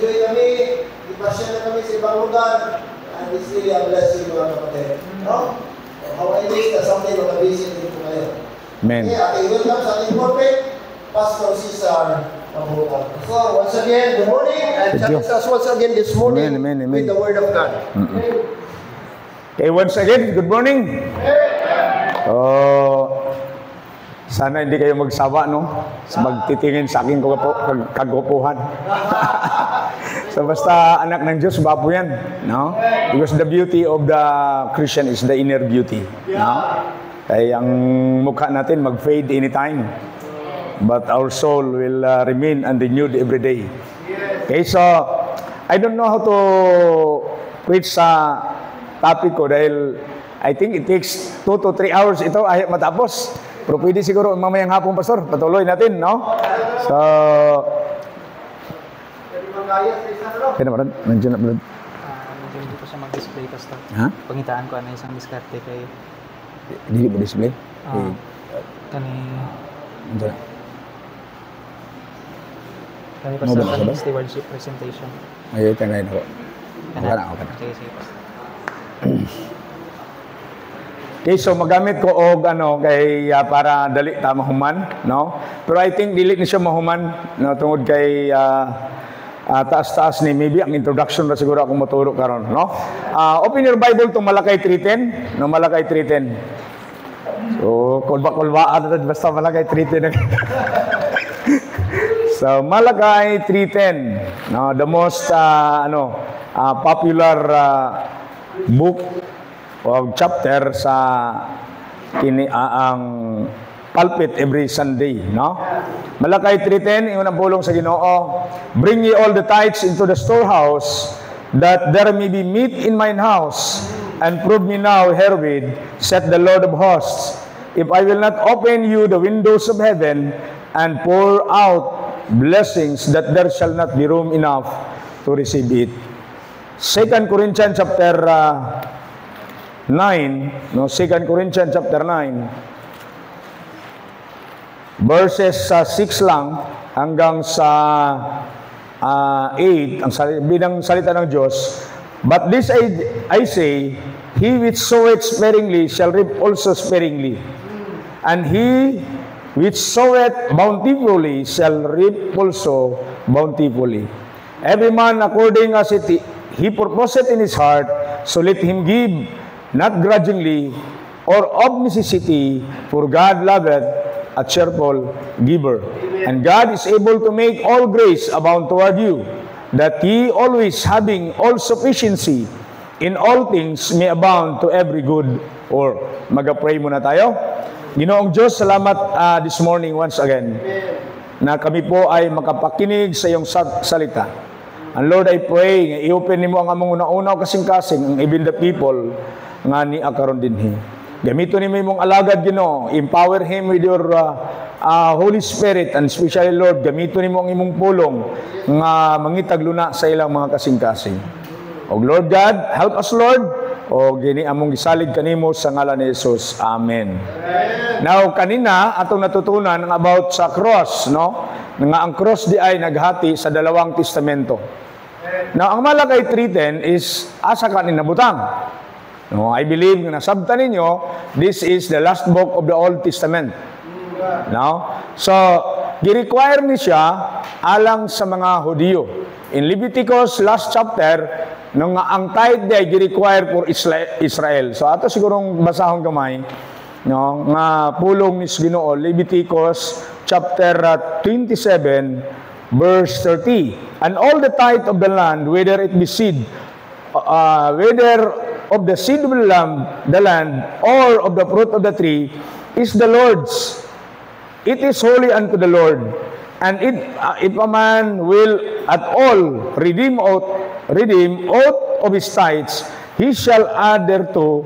nag-enjoy kami, ipasya na kami sa ibang lugar, and it's really a blessing mga kapatid. No? How I wish na someday makabisit din po kayo. Amen. Okay, ating welcome sa ating pulpit, Pastor Cesar Mabuhay. So, once again, good morning, and chat us once again this morning with the Word of God. Okay, once again, good morning. Sana hindi kayo magsawa, no? Magtitingin sa aking kagupuhan. So, basta anak ng Diyos, bapo yan, no? Because the beauty of the Christian is the inner beauty, no? Kaya ang mukha natin mag-fade anytime. But our soul will remain and renewed every day. Okay, so, I don't know how to preach sa topic ko dahil I think it takes 2 to 3 hours ito ay matapos. Pero pwede siguro mamayang hapon, Pastor. Patuloy natin, no? So, kaya naman, nandiyan na, Brad. Nandiyan dito siya mag-display, Pastor. Ha? Pangitaan ko ano isang diskarte kay... Hindi mo display? Kani Pastor, Ano ba? kani stewardship presentation. Ay, tanggalin ako. Okay na. Okay, sige, Pastor. Okay, so magamit ko og kay para dali ta mahuman, no? Pero I think dili ni siya mahuman, no, tungod kay taas-taas ni maybe ang introduction ra siguro akong maturo karon, no? Open your Bible to Malakay 3:10, no, Malakay 3:10. So, kulba-kulbaan na basta Malakay 3:10. So, Malakay 3:10, no, the most popular book o chapter sa ang pulpit every Sunday, no? Malakay 3:10, ingon ang pulong sa Ginoo, bring ye all the tithes into the storehouse, that there may be meat in mine house, and prove me now herewith, saith the Lord of hosts, if I will not open you the windows of heaven, and pour out blessings, that there shall not be room enough to receive it. 2 Corinthians chapter 9, no, 2 Corinthians chapter 9, verses 6 lang hanggang sa 8, ang binang salita ng Diyos. But this I say, he which soweth sparingly shall reap also sparingly, and he which soweth bountifully shall reap also bountifully. Every man according as he purposeth in his heart, so let him give, not grudgingly or of necessity, for God loveth a cheerful giver. And God is able to make all grace abound toward you, that ye always having all sufficiency in all things may abound to every good work. Mag-pray muna tayo. Ginoong Diyos, salamat this morning once again na kami po ay makapakinig sa iyong salita. And Lord, I pray, i-open mo ang among una-unaw kasing-kasing ang even the people nga ni akaron dinhi. Gamito ni mong alagad, Ginoo, empower him with your Holy Spirit, and especially, Lord, gamito ni mo ang imong pulong nga mangitag luna sa ilang mga kasing-kasing. O Lord God, help us, Lord, o gini among gisalig kanimo sa ngalan ni Jesus. Amen. Now, kanina atong natutunan about sa cross, no? Nga ang cross di ay naghati sa dalawang testamento. Now, ang Malakay 3:10 is asa ka ni nabutang. No, I believe na nasabtan ninyo, this is the last book of the Old Testament. No? So, gi-require ni siya alang sa mga Hudiyo. In Leviticus last chapter, nung ang tithe day gi-require for Israel. So, ato sigurong basahon gamay, no, nga pulong ni Ginoo, Leviticus chapter 27 verse 30. And all the tithe of the land, whether it be seed, whether of the seed of the land, or of the fruit of the tree, is the Lord's. It is holy unto the Lord. And if a man will at all redeem out of his tithes, he shall add thereto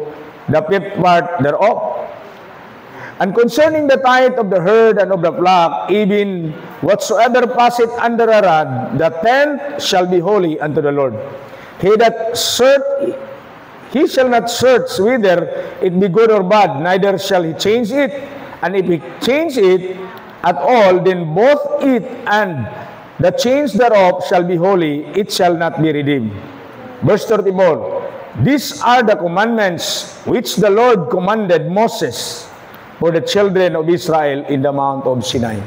the fifth part thereof. And concerning the tithe of the herd and of the flock, even whatsoever passeth under a rod, the tenth shall be holy unto the Lord. He shall not search whether it be good or bad, neither shall he change it. And if he change it at all, then both it and the change thereof shall be holy, it shall not be redeemed. Verse 34, these are the commandments which the Lord commanded Moses for the children of Israel in the Mount of Sinai.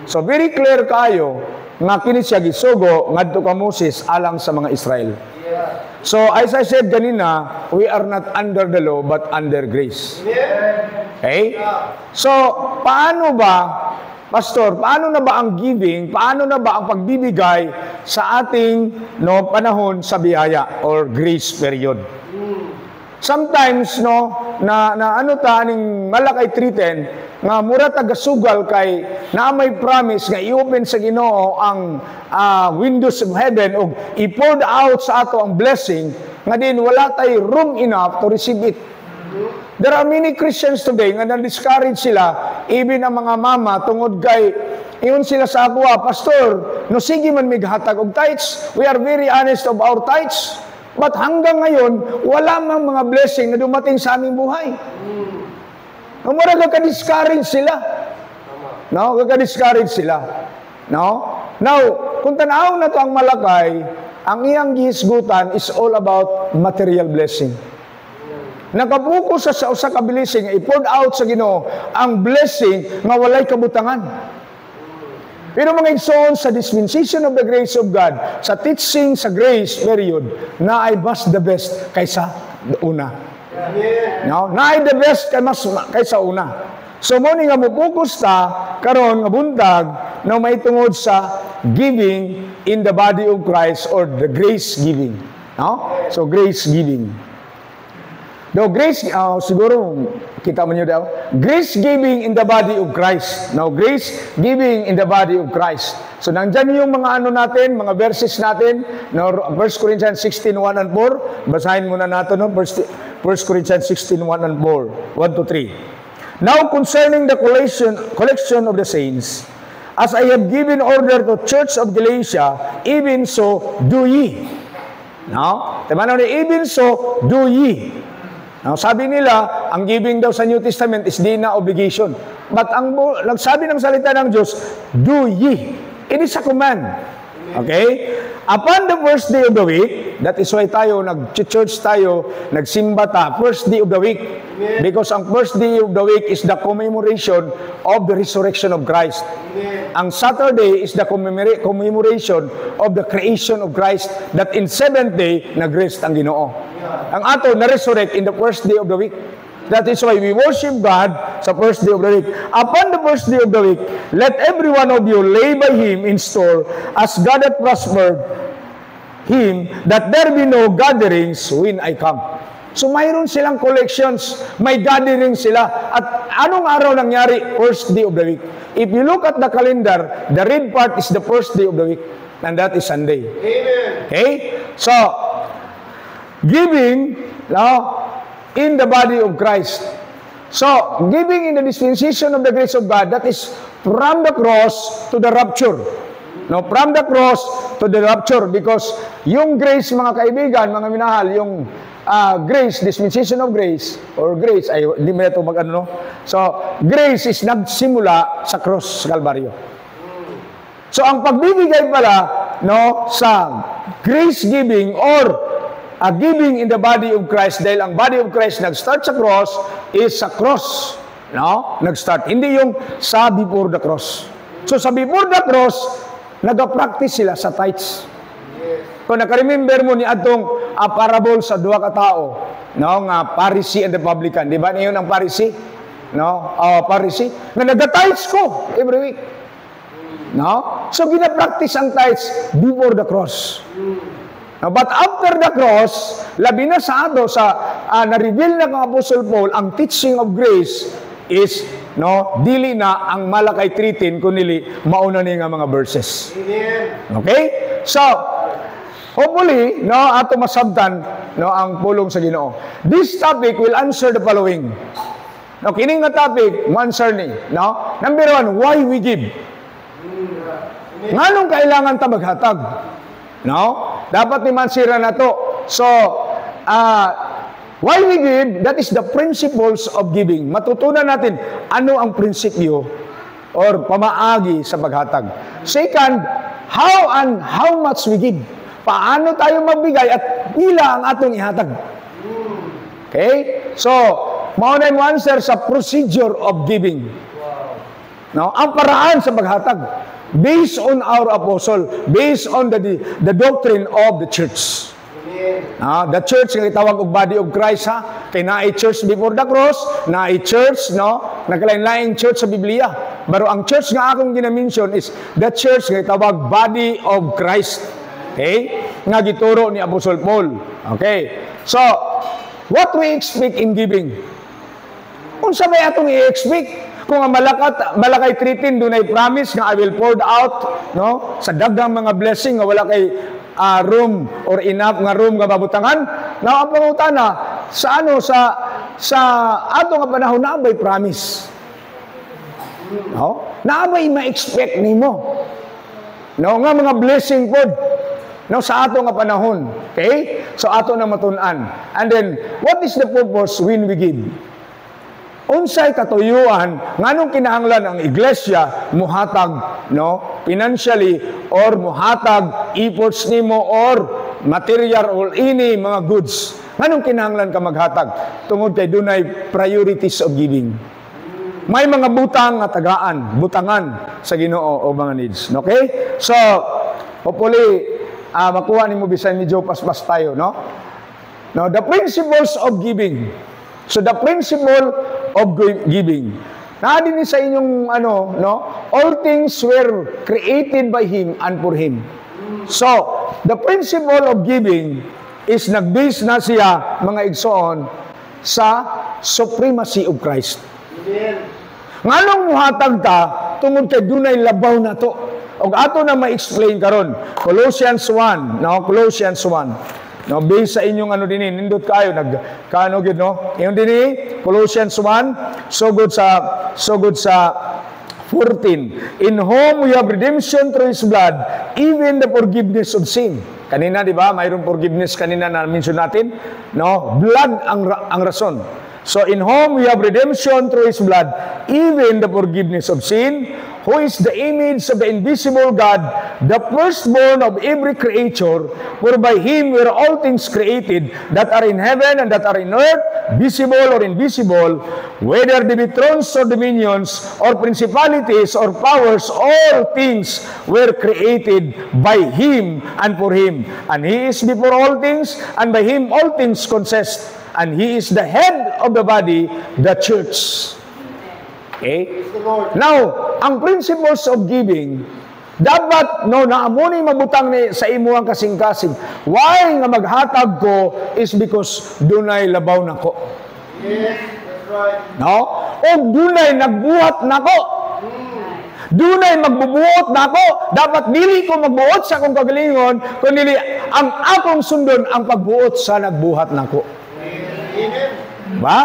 So very clear kayo nga kini siya gisugo ngadto ka Moses alang sa mga Israel. So as I said kanina, we are not under the law but under grace. Okay? So paano ba, Pastor, paano na ba ang giving? Paano na ba ang pagbibigay sa ating panahon sa biyaya or grace period? Sometimes na ano ta ning malakay triten nga mura tagasugal kay na may promise nga i-open sa Ginoo ang windows of heaven o i-pour out sa ato ang blessing nga din wala tay room enough to receive it. There are many Christians today nga na-discourage sila, even ang mga mama tungod kay iyon sila sa ako, Pastor, no sige man mighatag og tithes. We are very honest of our tithes. But hanggang ngayon, wala mang mga blessing na dumating sa aming buhay. Mura kaka-discourage sila. No? Kaka-discourage sila. No? Now, kung tanaw na to ang malakay, ang iyang gihisgutan is all about material blessing. Nakabuko sa usa ka blessing, i-poured out sa Ginoo ang blessing nga walay kabutangan. Pero mga igsoon sa dispensation of the grace of God, sa teaching sa grace period, na ay mas the best kaysa una. No? Na ay the best kaysa una. So mo ni nga mo-focus ta karon nga buntag na may tungod sa giving in the body of Christ or the grace giving. No? So grace giving. No, grace, siguro, kita mo nyo daw, grace giving in the body of Christ. Now, grace giving in the body of Christ. So, nandyan yung mga ano natin, mga verses natin, no, 1 Corinthians 16:1 and 4. Basahin muna natin, no, 1 Corinthians 16:1 and 4, 1 to 3. Now, concerning the collection of the saints, as I have given order to Church of Galatia, even so do ye. No? Tama na, even so do ye. Now, sabi nila, ang giving daw sa New Testament is di na obligation. But ang nagsabi ng salita ng Diyos, do ye. It is a command. Okay? Upon the first day of the week, that is why tayo, nag-church tayo, nagsimba ta, first day of the week. Because ang first day of the week is the commemoration of the resurrection of Christ. Ang Saturday is the commemoration of the creation of Christ, that in seventh day, nag-rest ang Ginoo. Ang ato, na-resurrect in the first day of the week. That is why we worship God sa first day of the week. Upon the first day of the week, let every one of you lay by him in store, as God hath prospered him, that there be no gatherings when I come. So mayroon silang collections, may gathering sila. At anong araw nangyari? First day of the week. If you look at the calendar, the red part is the first day of the week, and that is Sunday. Amen. Okay? So, giving in the body of Christ. So, giving in the dispensation of the grace of God, that is from the cross to the rapture. No, from the cross to the rapture, because yung grace, mga kaibigan, mga minahal, yung grace, dispensation of grace, or grace, ay, hindi mo na ito mag-ano, no? So, grace is nagsimula sa cross, sa Kalbaryo. So, ang pagbibigay pala, no, sa grace giving or giving in the body of Christ, dahil ang body of Christ nag-start sa cross, is sa cross. No? Nag-start. Hindi yung sa before the cross. So sa before the cross, nag-practice sila sa tithes. Kung naka-remember mo ni atong parable sa duha ka tao, no? Nga Pharisee and the publican. Di ba niyon ang Pharisee? No? Pharisee. Na nag-tithes ko every week. No? So gina-practice ang tithes before the cross. Now, but after the cross, labi na sa ato sa na-reveal na kang Apostle Paul, ang teaching of grace is dili na ang malakay tritin kunili mauna ni nga mga verses. Okay? So, hopefully, ato masabtan ang pulong sa Ginoo. This topic will answer the following. Kining nga topic, answer ni. Number 1, why we give? Nganong kailangan ta maghatag? Dapat ni mansira na to. So, why we give, that is the principles of giving. Matutunan natin ano ang prinsipyo or pamaagi sa paghatag. Second, how much we give. Paano tayo magbigay at pila ang atong ihatag. Okay? So, mauna yung answer sa procedure of giving. No? Ang paraan sa paghatag. Based on our apostle, based on the doctrine of the church. The church nga itawag og body of Christ, ha? Kay naay church before the cross, naay church, no? Nagkalain-laing church sa Biblia. Pero ang church nga akong gina-mention is the church nga itawag body of Christ. Okay? Nga gituro ni Apostle Paul. Okay? So, what we expect in giving? Kung sa may atong i-expect, kung ang malakay tritin, doon ay promise nga I will pour out, no? Sa daghang mga blessing nga wala kay room or enough nga room nga babutangan. Now, ang pangutana, sa ato nga panahon na abay promise. No? Na abay ma-expect nimo. No, nga mga blessing pod. No, sa ato nga panahon. Okay? So ato na matun-an. And then, what is the purpose when we give? Unsay katuyuan nganong kinahanglan ang iglesia muhatag, no, financially or muhatag efforts nimo or material or ini mga goods. Nganong kinahanglan ka maghatag tungod kay dunay priorities of giving. May mga butang nga butangan sa Ginoo o mga needs. Okay? So, hopefully makuha nimo bisan medyo paspas tayo, no? Now, the principles of giving. So the principle of giving. Naadin sa inyong all things were created by Him and for Him. So, the principle of giving is nag-base na siya, mga igsoon, sa supremacy of Christ. Nganong muhatag ta, tungod kay dunay labaw na to. Og ato na ma-explain karon. Colossians 1, no? Colossians 1. No, based sa inyong nindot kayo nagkaano gid, no? Iyon dinhi Colossians 1, so good sa 14. In whom we have redemption through His blood, even the forgiveness of sin. Kanina, di ba? Mayroong forgiveness kanina na mention natin, no? Blood ang rason. So in whom we have redemption through His blood, even the forgiveness of sin, who is the image of the invisible God, the firstborn of every creature, for by Him were all things created, that are in heaven and that are in earth, visible or invisible, whether they be thrones or dominions, or principalities or powers, all things were created by Him and for Him. And He is before all things, and by Him all things consist. And He is the head of the body, the church. Okay? Now, ang principles of giving, dapat, no, naamuni mabutang ni sa imuang kasing-kasing. Why nga maghatag ko is because dunay labaw nako. Yes, that's right. No? O dunay nagbuhat nako. Dunay magbubuot nako. Dapat dili ko magbuot sa akong kagalingon, kundi ang akong sundon ang pagbuot sa nagbuhat nako. Ba?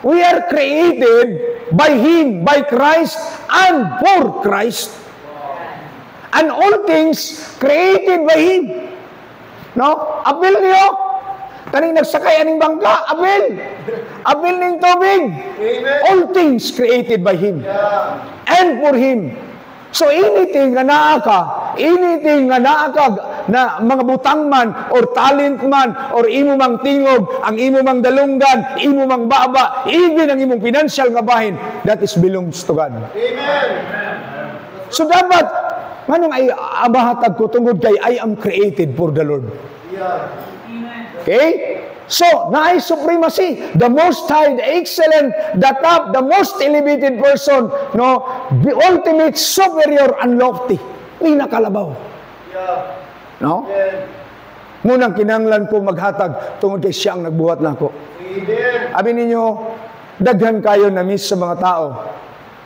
We are created by Him, by Christ, and for Christ. And all things created by Him. No? Apil niyo. Kaning nagsakay aning bangka, apil. Apil ning tubig. Amen. All things created by Him. Yeah. And for Him. So anything nga naa ka na mga butang man or talent man or imo mang tingog, ang imo mang dalunggan, imo mang baba, even ang imong financial nga bahin, that is belongs to God. Amen. So dapat manong ay abahatag ko tungod kay I am created for the Lord. Yeah. Okay? So, naay supremacy, the most high, the excellent, the top, the most elevated person, no, the ultimate, superior, and lofty. Pinakalabaw. Yeah. No? Amen. Munang kinanglan ko maghatag tungod kay siya ang nagbuhat nako. Amen. Abi ninyo, daghan kayo na miss sa mga tao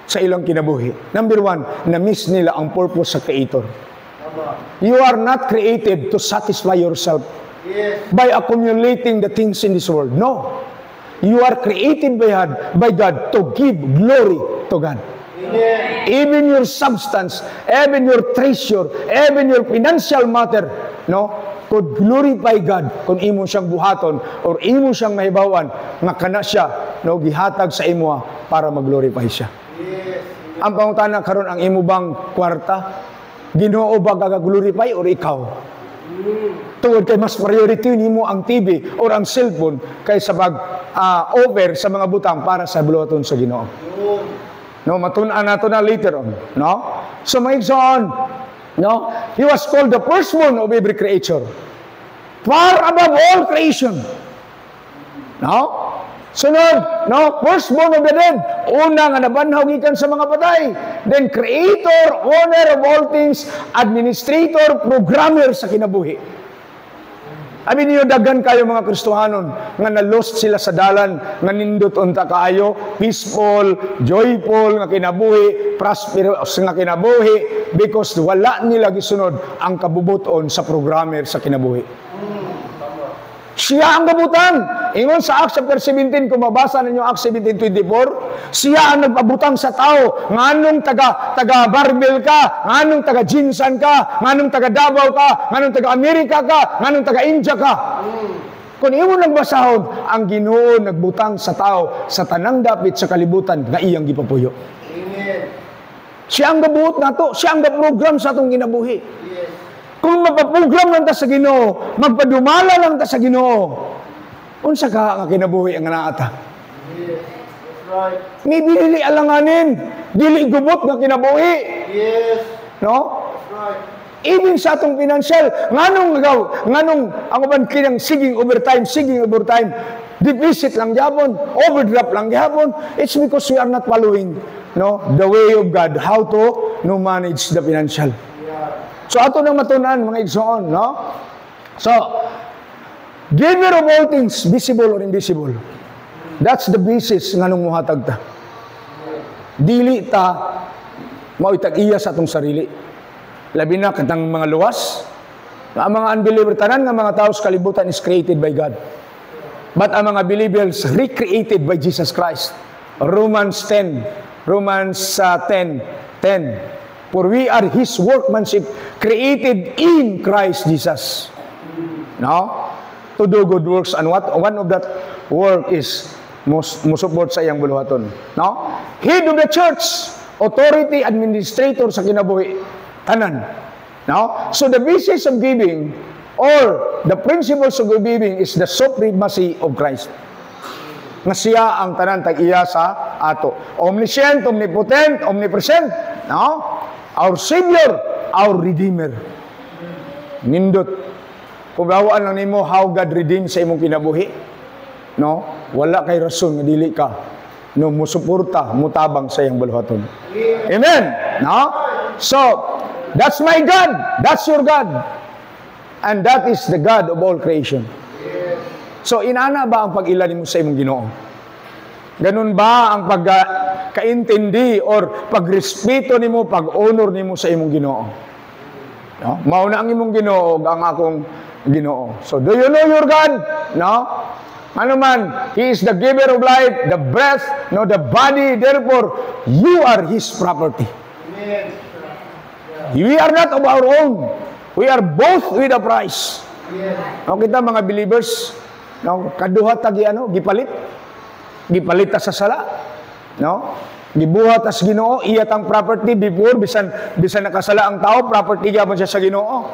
sa ilang kinabuhi. Number one, na miss nila ang purpose sa Creator. Tama. You are not created to satisfy yourself Yes. by accumulating the things in this world. No. You are created by God to give glory to God. Amen. Even your substance, even your treasure, even your financial matter, no, could glorify God kung imo siyang buhaton or imo siyang mahibawan nga kana siya, no, gihatag sa imo para mag-glorify siya. Yes. Ang pangutana karon, ang imo bang kwarta, Ginoo ba gagaglorify or ikaw? Tungod kay mas priority nimo ang TV or ang cellphone kaysa offer sa mga butang para sa buluhaton sa Ginoo. No, matun-an nato na later on, no? So mga igsoon, no? He was called the firstborn of every creature. Far above all creation. No? Sunod, no? Firstborn of the dead. Una nga nabanhaw gikan sa mga patay. Then creator, owner of all things, administrator, programmer sa kinabuhi. Abi niyo daghan kayo mga Kristohanon nga na-lost sila sa dalan, nga nindot unta kaayo, peaceful, joyful nga kinabuhi, prosperous nga kinabuhi because wala nila gisunod ang kabubuton sa programmer sa kinabuhi. Siya ang kabutang. Ingon sa Acts chapter 17, kung mabasa ninyo Acts 17:24, siya ang nagpabutang sa tao. Nganong taga Barbel ka, nganong taga Jinsan ka, nganong taga Davao ka, nganong taga Amerika ka, nganong taga India ka. Kung imo nagbasahon, ang Ginoo nagbutang sa tao sa tanang dapit sa kalibutan nga iyang gipapuyo. Amen. Siya ang gabuot nato, siya ang program sa atong kinabuhi. Yes. Kung magpaprogram lang ta sa Ginoo, magpadumala lang ta sa Ginoo, unsa ka nga kinabuhi ang naata? Yes, that's right. May dili alanganin, dili gubot nga kinabuhi. Yes. No? That's right. Even sa atong financial, nganong ang uban kinang siging overtime, deficit lang gyapon, overdraft lang gyapon. It's because we are not following, no, the way of God, how to manage the financial. So ato nang matunan mga igsoon, no? So giver of all things, visible or invisible. That's the basis nga nung muhatag ta. Dili ta maitag-iya sa atong sarili. Labi na katang mga luwas. Ang mga unbeliever tanan nga mga tao sa kalibutan is created by God. But ang mga believers recreated by Jesus Christ. Romans 10. For we are His workmanship, created in Christ Jesus. No? To do good works, and one of that work is musuport sa iyang buluhaton. No? Head of the church, authority, administrator sa kinabuhi, tanan. No? So the basis of giving, or the principles of giving, is the supremacy of Christ. Nga siya ang tanan tag-iya sa ato. Omniscient, omnipotent, omnipresent. No? Our Savior, our Redeemer. Nindot. Kung bawaan lang nimo how God redeem sa imong kinabuhi, no? Wala kay rason nga dili ka no musuporta, mutabang sa iyang buluhaton. Amen. No? So, that's my God. That's your God. And that is the God of all creation. So, inana ba ang pag-ila nimo sa imong Ginoo? Ganun ba ang pagkaintindi or pagrespeto nimo, pag-honor nimo sa imong Ginoo? No? Mauna ang imong Ginoo ang akong Ginoo. So, do you know your God? No? Ano man, He is the giver of life, the breath, no, the body. Therefore, you are His property. Amen. We are not of our own. We are both with a price. No, kita mga believers, no, kaduha tagi gipalit. Gipalit ta sa sala, no? Gibuhat as Ginoo, iyat ang property before bisan nakasala ang tao, property gyapon siya sa Ginoo.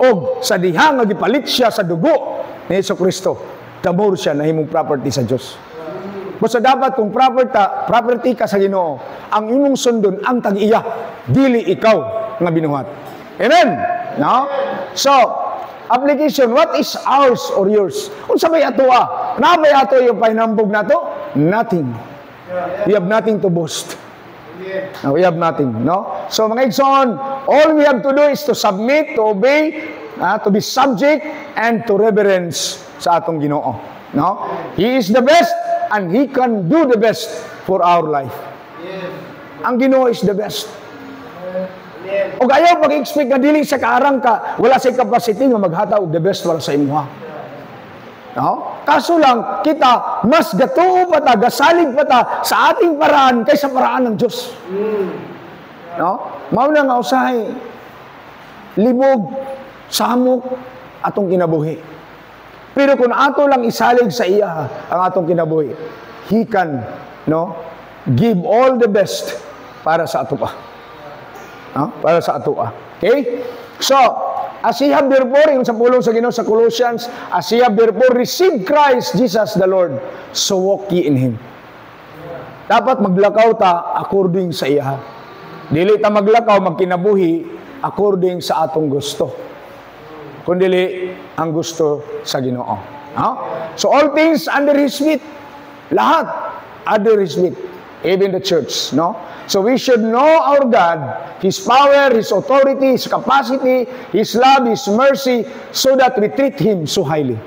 Og sa diha nga gipalit siya sa dugo ni Hesukristo, tabor siya na himong property sa Dios. Basta dapat kung property ka sa Ginoo, ang imong sundon ang tag-iya, dili ikaw nga binuhat. Amen. No? So, application, what is ours or yours? Unsa may atoa? Na may ato yung pahinambog nato? Nothing. We have nothing to boast. No, we have nothing, no? So mga igsoon, all we have to do is to submit, to obey, to be subject, and to reverence sa atong Ginoo. No? He is the best, and He can do the best for our life. Ang Ginoo is the best. O ayaw pag-expect nga dili sa kaarang ka, wala sa capacity nga maghataw the best para sa imuha. No? Kaso lang, kita, mas gatuo pa ta, gasalig pa ta sa ating paraan kaysa paraan ng Diyos. No? Mao na nga usahay, libog, samok, atong kinabuhi. Pero kung ato lang isalig sa iya ang atong kinabuhi, He can, no, give all the best para sa ato pa. Para sa ato. Okay? So, as ye have therefore, yung sa pulong sa Ginoo sa Colossians, as ye have therefore received Christ Jesus the Lord, so walk ye in Him. Dapat maglakaw ta according sa iya. Dili ta maglakaw, magkinabuhi according sa atong gusto. Kundili ang gusto sa Ginoo. So all things under His feet. Lahat under His feet. Even the church. So we should know our God, His power, His authority, His capacity, His love, His mercy, so that we treat Him so highly.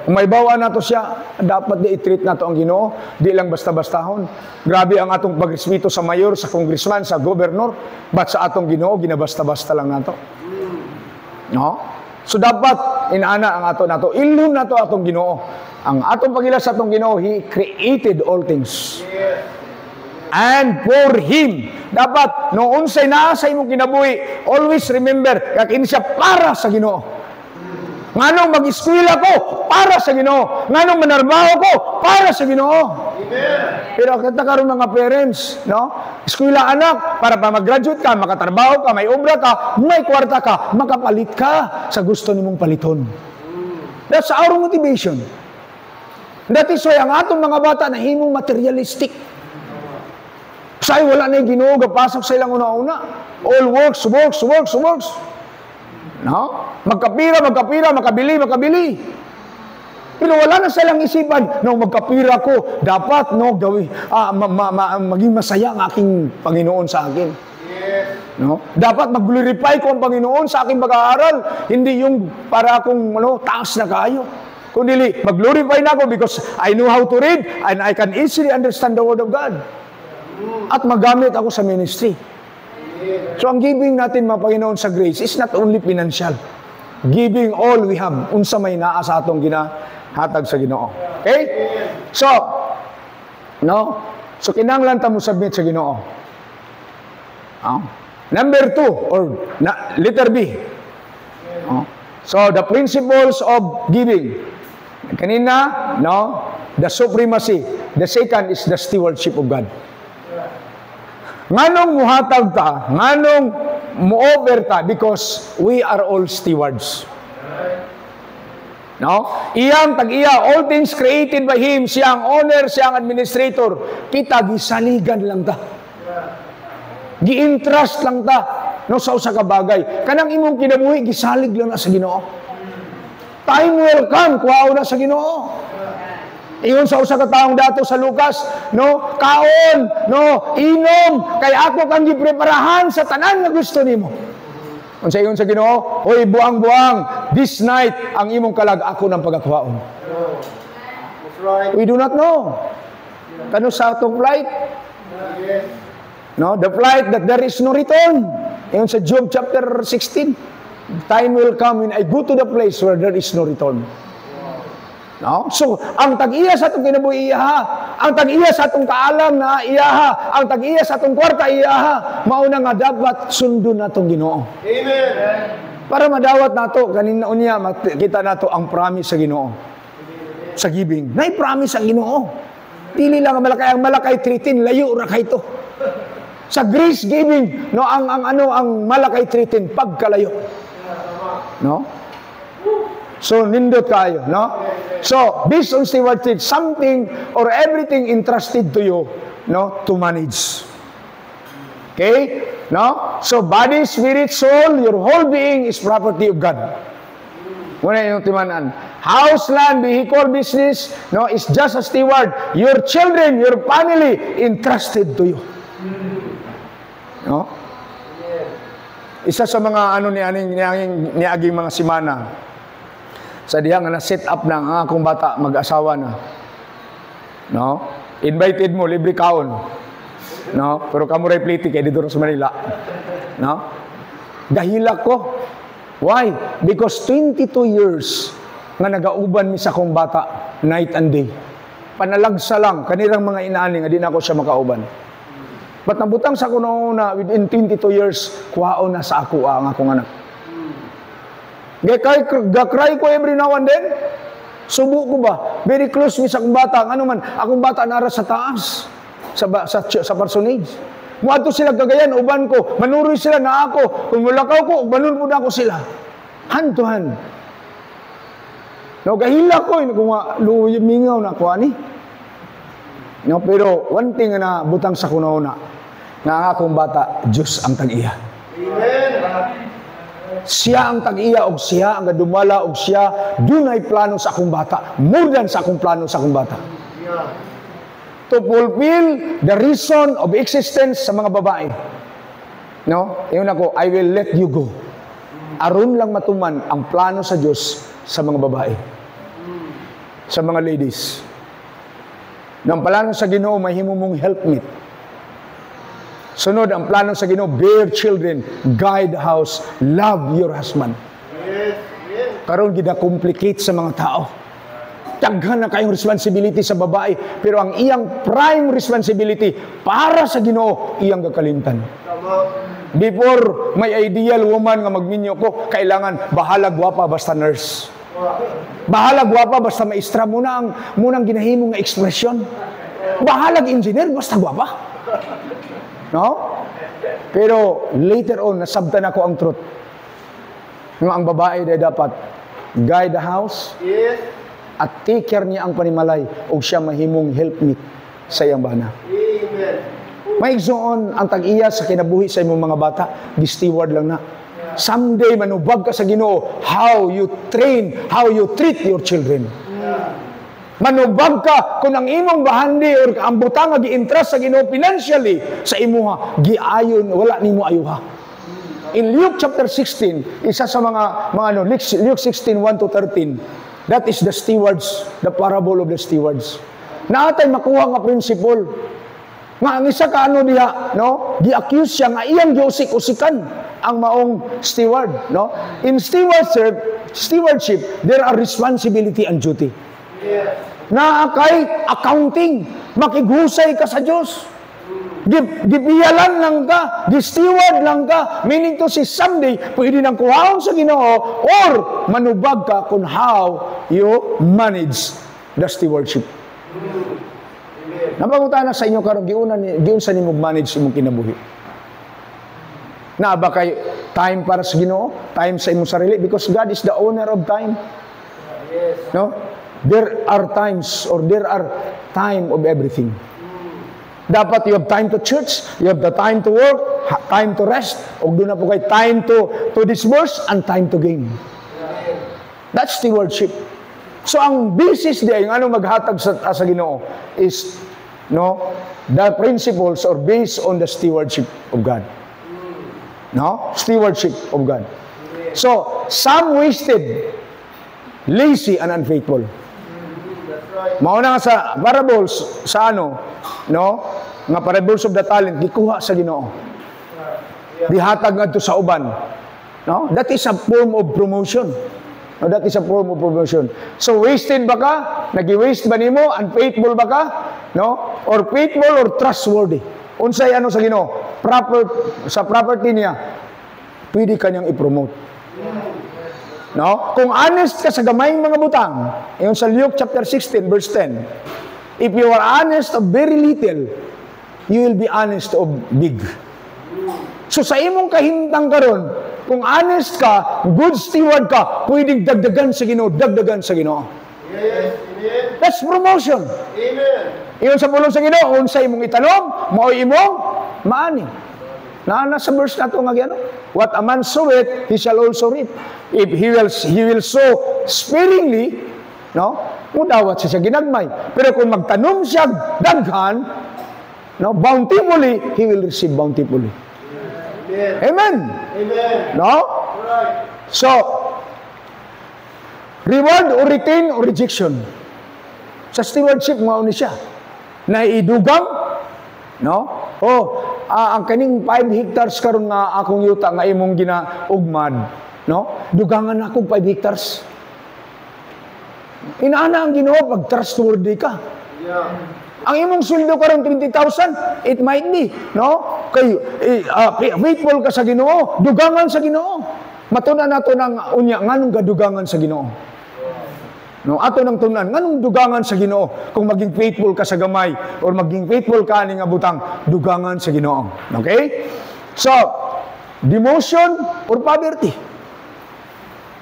Kung may bawa nato siya, dapat di i-treat nato ang Ginoo, di lang basta-bastahon. Grabe ang atong pagrespeto sa mayor, sa congressman, sa governor, but sa atong Ginoo, ginabasta-basta lang nato. So dapat, inaana ang ato nato, ilun nato atong Ginoo. Ang atong pagila sa atong Ginoo, He created all things. And for Him, dapat, noong unsay naa sa imong kinabuhi, always remember, kakin siya para sa Ginoo. Nganong mag-eskwela ko, para sa Ginoo. Nganong manarbaho ko, para sa Ginoo. Pero kita karon mga parents, eskwela anak, para pa mag-graduate ka, makatrabaho ka, may obra ka, may kwarta ka, makapalit ka sa gusto nimong paliton. That's our motivation. That is why ang atong mga bata na himong materialistic. Say wala na yung Ginoo, gapasok sa ilang una-una. All works. Magkapira, makabili. Pero wala na silang isipan, magkapira ko, dapat maging masaya ang aking Panginoon sa akin. Dapat mag-glorify ko ang Panginoon sa aking pag-aaral, hindi yung para akong taas na kayo. Kundi mag-glorify na ako because I know how to read and I can easily understand the Word of God. At magamit ako sa ministry. So ang giving natin mga Panginoon sa grace is not only financial. Giving all we have, unsa may naa sa atong ginahatag sa Ginoo. Okay? So kinahanglan ta mo submit sa Ginoo. Number 2 or letter B. So the principles of giving. Kanina, the supremacy. The second is the stewardship of God. Nganong muhatag ta, nganong mo-over ta, because we are all stewards. Iyang tag-iya, all things created by Him, siya ang owner, siya ang administrator. Kita, gisaligan lang ta. Gi-entrust lang ta, sa usa ka bagay. Kanang imong kinabuhi, gisalig lang na sa Ginoo. Time will come, kuwao na sa Ginoo. Iyon sa usa ka taong dato sa Lucas, kaon, inom, kay ako kang gipreparahan sa tanan nga gusto nimo. Unsa iyon sa Ginoo? Hoy, buang-buang, this night ang imong kalag ako ng pagakuhaon. We do not know. Kano sa atong flight? The flight that there is no return. Iyon sa Job chapter 16. Time will come when I go to the place where there is no return. So, ang tag-iya sa atong kinabuhi iyaha, ang tag-iya sa atong kaalam na iyaha, ang tag-iya sa atong kwarta iyaha, mauna nga dapat sundon natong Ginoo. Amen. Para madawat nato kanina unya kita nato ang promise sa Ginoo. Sa giving, nay promise ang Ginoo. Dili lang ang Malakay 3:10 layo ra kay to. Sa grace giving, ang Malakay 3:10 pagkalayo. So, nindot kayo, So, based on stewardship, something or everything entrusted to you, to manage. Okay? So, body, spirit, soul, your whole being is property of God. Muna yung timanan. House, land, vehicle, business, is just a steward. Your children, your family, entrusted to you. Isa sa mga niaging mga simana, sa diha nga na-set up na ang akong bata mag-asawa na. Invited mo, libre kaon. Pero kamo ray pliti kay dito sa Manila. Dahilak ko. Why? Because 22 years nga nagauban mi sa akong bata, night and day. Panalagsa lang, kanirang mga inaani nga di na ako siya makauban. But nabutang sa ako na within 22 years, kuhaon na sa ako ang akong anak. Gakry ko every now and then. Subo ko ba? Very close mi sa akong bata. Ano man, akong bata nara sa taas. Sa parsonage. Muadto sila Cagayan, uban ko. Manuroy sila na ako. Kung mulakaw ko, manuroy po na ako sila. Hand to hand. No, kahila ko, kung lumingaw na ako, ani. No, pero one thing na butang sa kunahuna, nga ang akong bata, Diyos ang tag-iya. Amen. Siya ang tag-iya o siya ang gadumala o siya dunay plano sa akong bata. More than sa akong plano sa akong bata. To fulfill the reason of existence sa mga babae. No? Yun ako, I will let you go. Aron lang matuman ang plano sa Diyos sa mga babae. Sa mga ladies. Nang plano sa Ginoo, mahimo mong helpmeet. Sunod, ang plano sa Ginoo, bear children, guide the house, love your husband. Karon gida-complicate sa mga tao. Daghan na kayong responsibility sa babae, pero ang iyang prime responsibility para sa Ginoo, iyang gakalimtan. Before may ideal woman nga magminyo ko, kailangan bahala gwapa basta nurse. Bahala gwapa basta maestra, munang ginahimo nga ekspresyon. Bahalag engineer basta gwapa. No? Pero later on, nasabtan ako ang truth. Nga ang babae ay dapat guide the house at take care niya ang panimalay o siya mahimong helpmeet sa iyang bana. Maigsoon ang tag-iya sa kinabuhi sa imong mga bata, gi-steward lang na. Someday manubag ka sa Ginoo how you train, how you treat your children. Manubag ka kung ang imong bahandi or ang butang nga gi-interest sa Ginoo financially sa imuha giayon wala nimo ayuha. In Luke chapter 16, isa sa mga Luke 16:1 to 13, that is the stewards, the parable of the stewards. Naatay makuha nga principle nga ang isa ka diha, no? Gi-accuse siya nga iyang giusik-usikan ang maong steward, no? In stewardship, there are responsibility and duty. Naakay accounting, makighusay ka sa Diyos. Gibiyalan lang ka, gi-steward lang ka, meaning to si someday, pwede nang kuhaon sa Ginoo or manubag ka kung how you manage the stewardship. Napangutan na sa inyo karon giun sa nimog manage imong kinabuhi. Na ba kay time para sa Ginoo, time sa imong sarili because God is the owner of time. No? There are times or there are time of everything. Dapat you have time to church, you have the time to work, time to rest, o doon na po kayo time to disburse and time to gain. That's stewardship. So ang basis diay ng maghatag sa Ginoo is the principles or based on the stewardship of God. No? Stewardship of God. So some wasted, lazy and unfaithful. Mauna nga sa parables sa nga parables of the talent gikuha sa Ginoo. Dihatag ngadto sa uban. No? That is a form of promotion. No, that is a form of promotion. So wasted ba ka? Nagi-waste ba nimo? Unfaithful ba ka? No? Or faithful or trustworthy? Unsay sa Ginoo? Sa property niya, pwede kanyang i-promote. No? Kung honest ka sa gamayng mga butang, yung sa Luke chapter 16 verse 10, if you are honest of very little, you will be honest of big. So sa imong kahintang karon, kung honest ka, good steward ka, pwedeng dagdagan sa Ginoo, dagdagan sa Ginoo. Yes, amen. That's promotion. Amen. Iyon sa pulong sa Ginoo, unsa imong italom, mao imong maani. Nasa verse na ito nga gano. What a man soweth, he shall also reap. If he will sow sparingly, no? Mudawat siya ginagmay. Pero kung magtanom siya daghan, no, bountifully, he will receive bountifully. Amen. Amen. No? Right. So, reward or retain or rejection. Sa stewardship, mao ni siya. Naidugang, no? Ang kaning 5 hectares karon nga akong yuta nga imong ginaugmad, no? Dugangan ako 5 hectares. Inaana ang Ginoo pag trustworthy ka. Yeah. Ang imong sweldo karon 20,000, it might be, no? Kay faithful ka sa Ginoo, dugangan sa Ginoo. Matuna nato nang unya nganong gadugangan sa Ginoo. No, ato nang tunan nganong dugangan sa Ginoo kung maging faithful ka sa gamay or maging faithful ka ni nga butang dugangan sa Ginoo. Okay? So, demotion or poverty.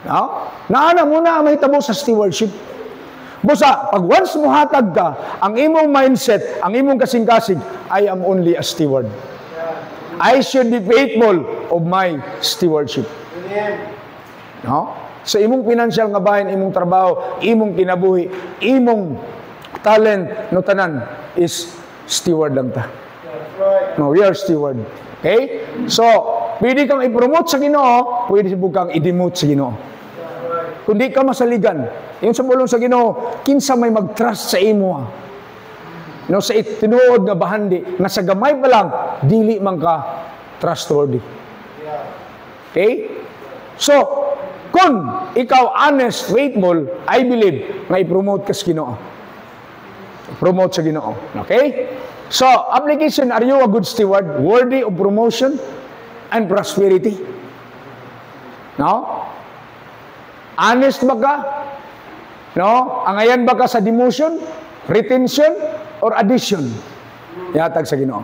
No? Naana muna may tabo sa stewardship. Busa, pag once muhatag ka, ang imong mindset, ang imong kasing-kasing, I am only a steward. I should be faithful of my stewardship. No? Sa imong financial nga bahin, imong trabaho, imong kinabuhi, imong talent, no tanan, is steward lang ta. No, we are steward. Okay? So, pwede kang i-promote sa Ginoo, pwede kang i-demote sa Ginoo. Kung di ka masaligan, yung sa bulong sa Ginoo, kinsa may mag-trust sa imo. No, sa tinuod nga bahandi, nga sa gamay pa lang, dili man ka trustworthy. Okay? So, kung ikaw honest, faithful, I believe, nga i-promote ka sa Ginoo. Promote sa Ginoo. Okay? So, application, are you a good steward, worthy of promotion and prosperity? No? Honest ba ka? No? Angayan ba ka sa demotion, retention, or addition? Yatag sa Ginoo.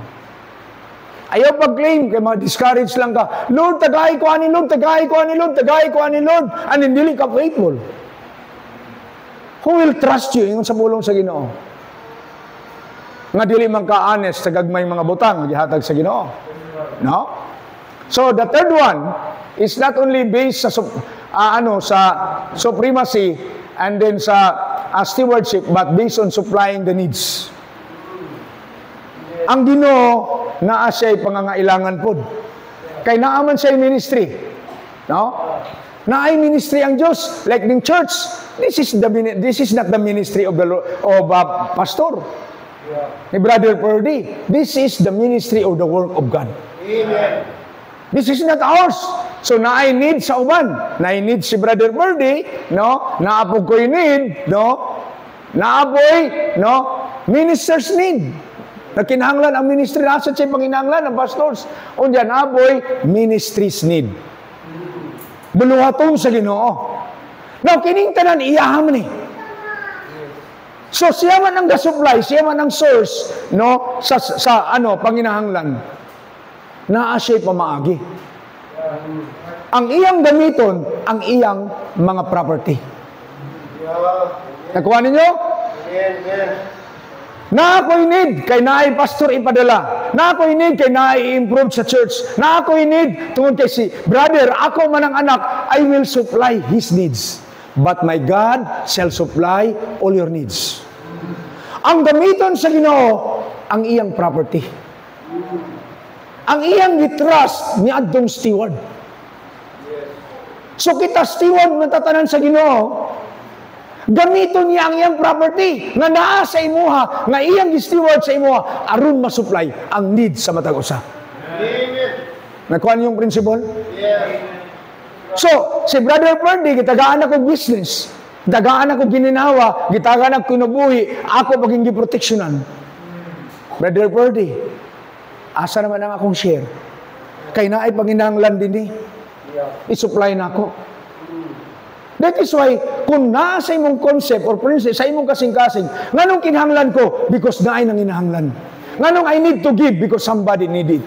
Ayaw pag-claim, kaya ma-discourage lang ka, Lord, tagay ko ani Lord, tagay ko ani Lord, tagay ko ani Lord, and hindi ka faithful. Who will trust you yung sa bulong sa Ginoo? Nga dili man ka honest sa gagmay mga butang, gihatag sa Ginoo. No? So, the third one is not only based sa sa supremacy and then sa stewardship, but based on supplying the needs. Ang Ginoo naa siya'y pangangailangan pod. Kay naaman siya'y ministry. No? Naay ministry ang Diyos, like ng church. This is not the ministry of the pastor. Ni Brother Purdy. This is the ministry of the work of God. Amen. This is not ours. So naay need sa uban. Naay need si Brother Purdy, no? Naapog ko'y need, no? Naapoy, no? Ministers need. Nakinahanglan ang ministry, nasa siya panginahanglan ng pastors. Unya naapoy, ministries need. Buluhaton sa Ginoo. Now, kining tanan iyaham ni. So, siya man ang ga-supply, siya man ang source, no? Sa panginahanglan. Naa siya pamaagi. Ang iyang gamiton, ang iyang mga property. Nakuha ninyo? Na ako'y need, kay naay pastor ipadala. Na ako'y need, kay naay improve sa church. Na ako'y need, tungkol kay si brother, ako man ang anak, I will supply his needs. But my God shall supply all your needs. Ang gamiton sa Ginoo, ang iyang property. Ang iyang gitrust ni adtong steward. So kita steward matatanan sa Ginoo, gamiton niya ang iyang property nga naa sa imuha, nga iyang gi-steward sa imuha aron ma-supply ang need sa matag usa. Amen. Nakuha niyo yung principle? Yeah. So, si Brother Purdy, gitagaan ako business, gitagaan ako gininawa, gitagaan ako kinubuhi, ako maging giproteksyonan. Brother Purdy, asa naman ang akong share? Kay naay panginahanglan din i-supply na ako. That is why, kung naa sa imong concept or principle, sa imong kasing-kasing, nganong kinahanglan ko? Because naay nang inahanglan. Nganong I need to give? Because somebody need it.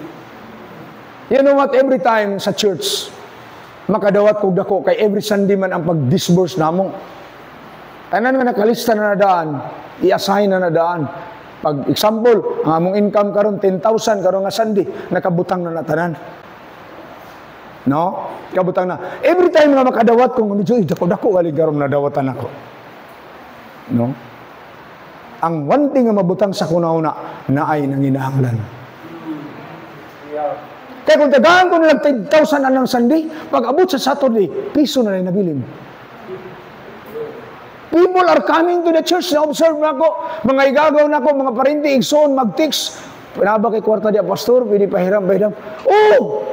You know what? Every time sa church, makadawat kog dako, kay every Sunday man ang pag-disburse namo. Tanan nga nakalista na nadaan, i-assign na nadaan. Pag example, ang among income karon 10,000 karon nga Sunday, nakabutang na natanan. No? Kabutang na. Every time nga makadawat kung medyo dako-dako wali garom nadawatan ako. No? Ang one thing nga mabutang sa kunauna na ay nanginahanglan. Kaya kung tagaan ko na 10,000 anang Sunday, pag abot sa Saturday, piso na rin nabilin. People are coming to the church na observe na ako, mga igagaw na ako, mga parinti, igsoon, mag-text. Pinaba kay kwarta di pastor, pwede pahiram. Oh!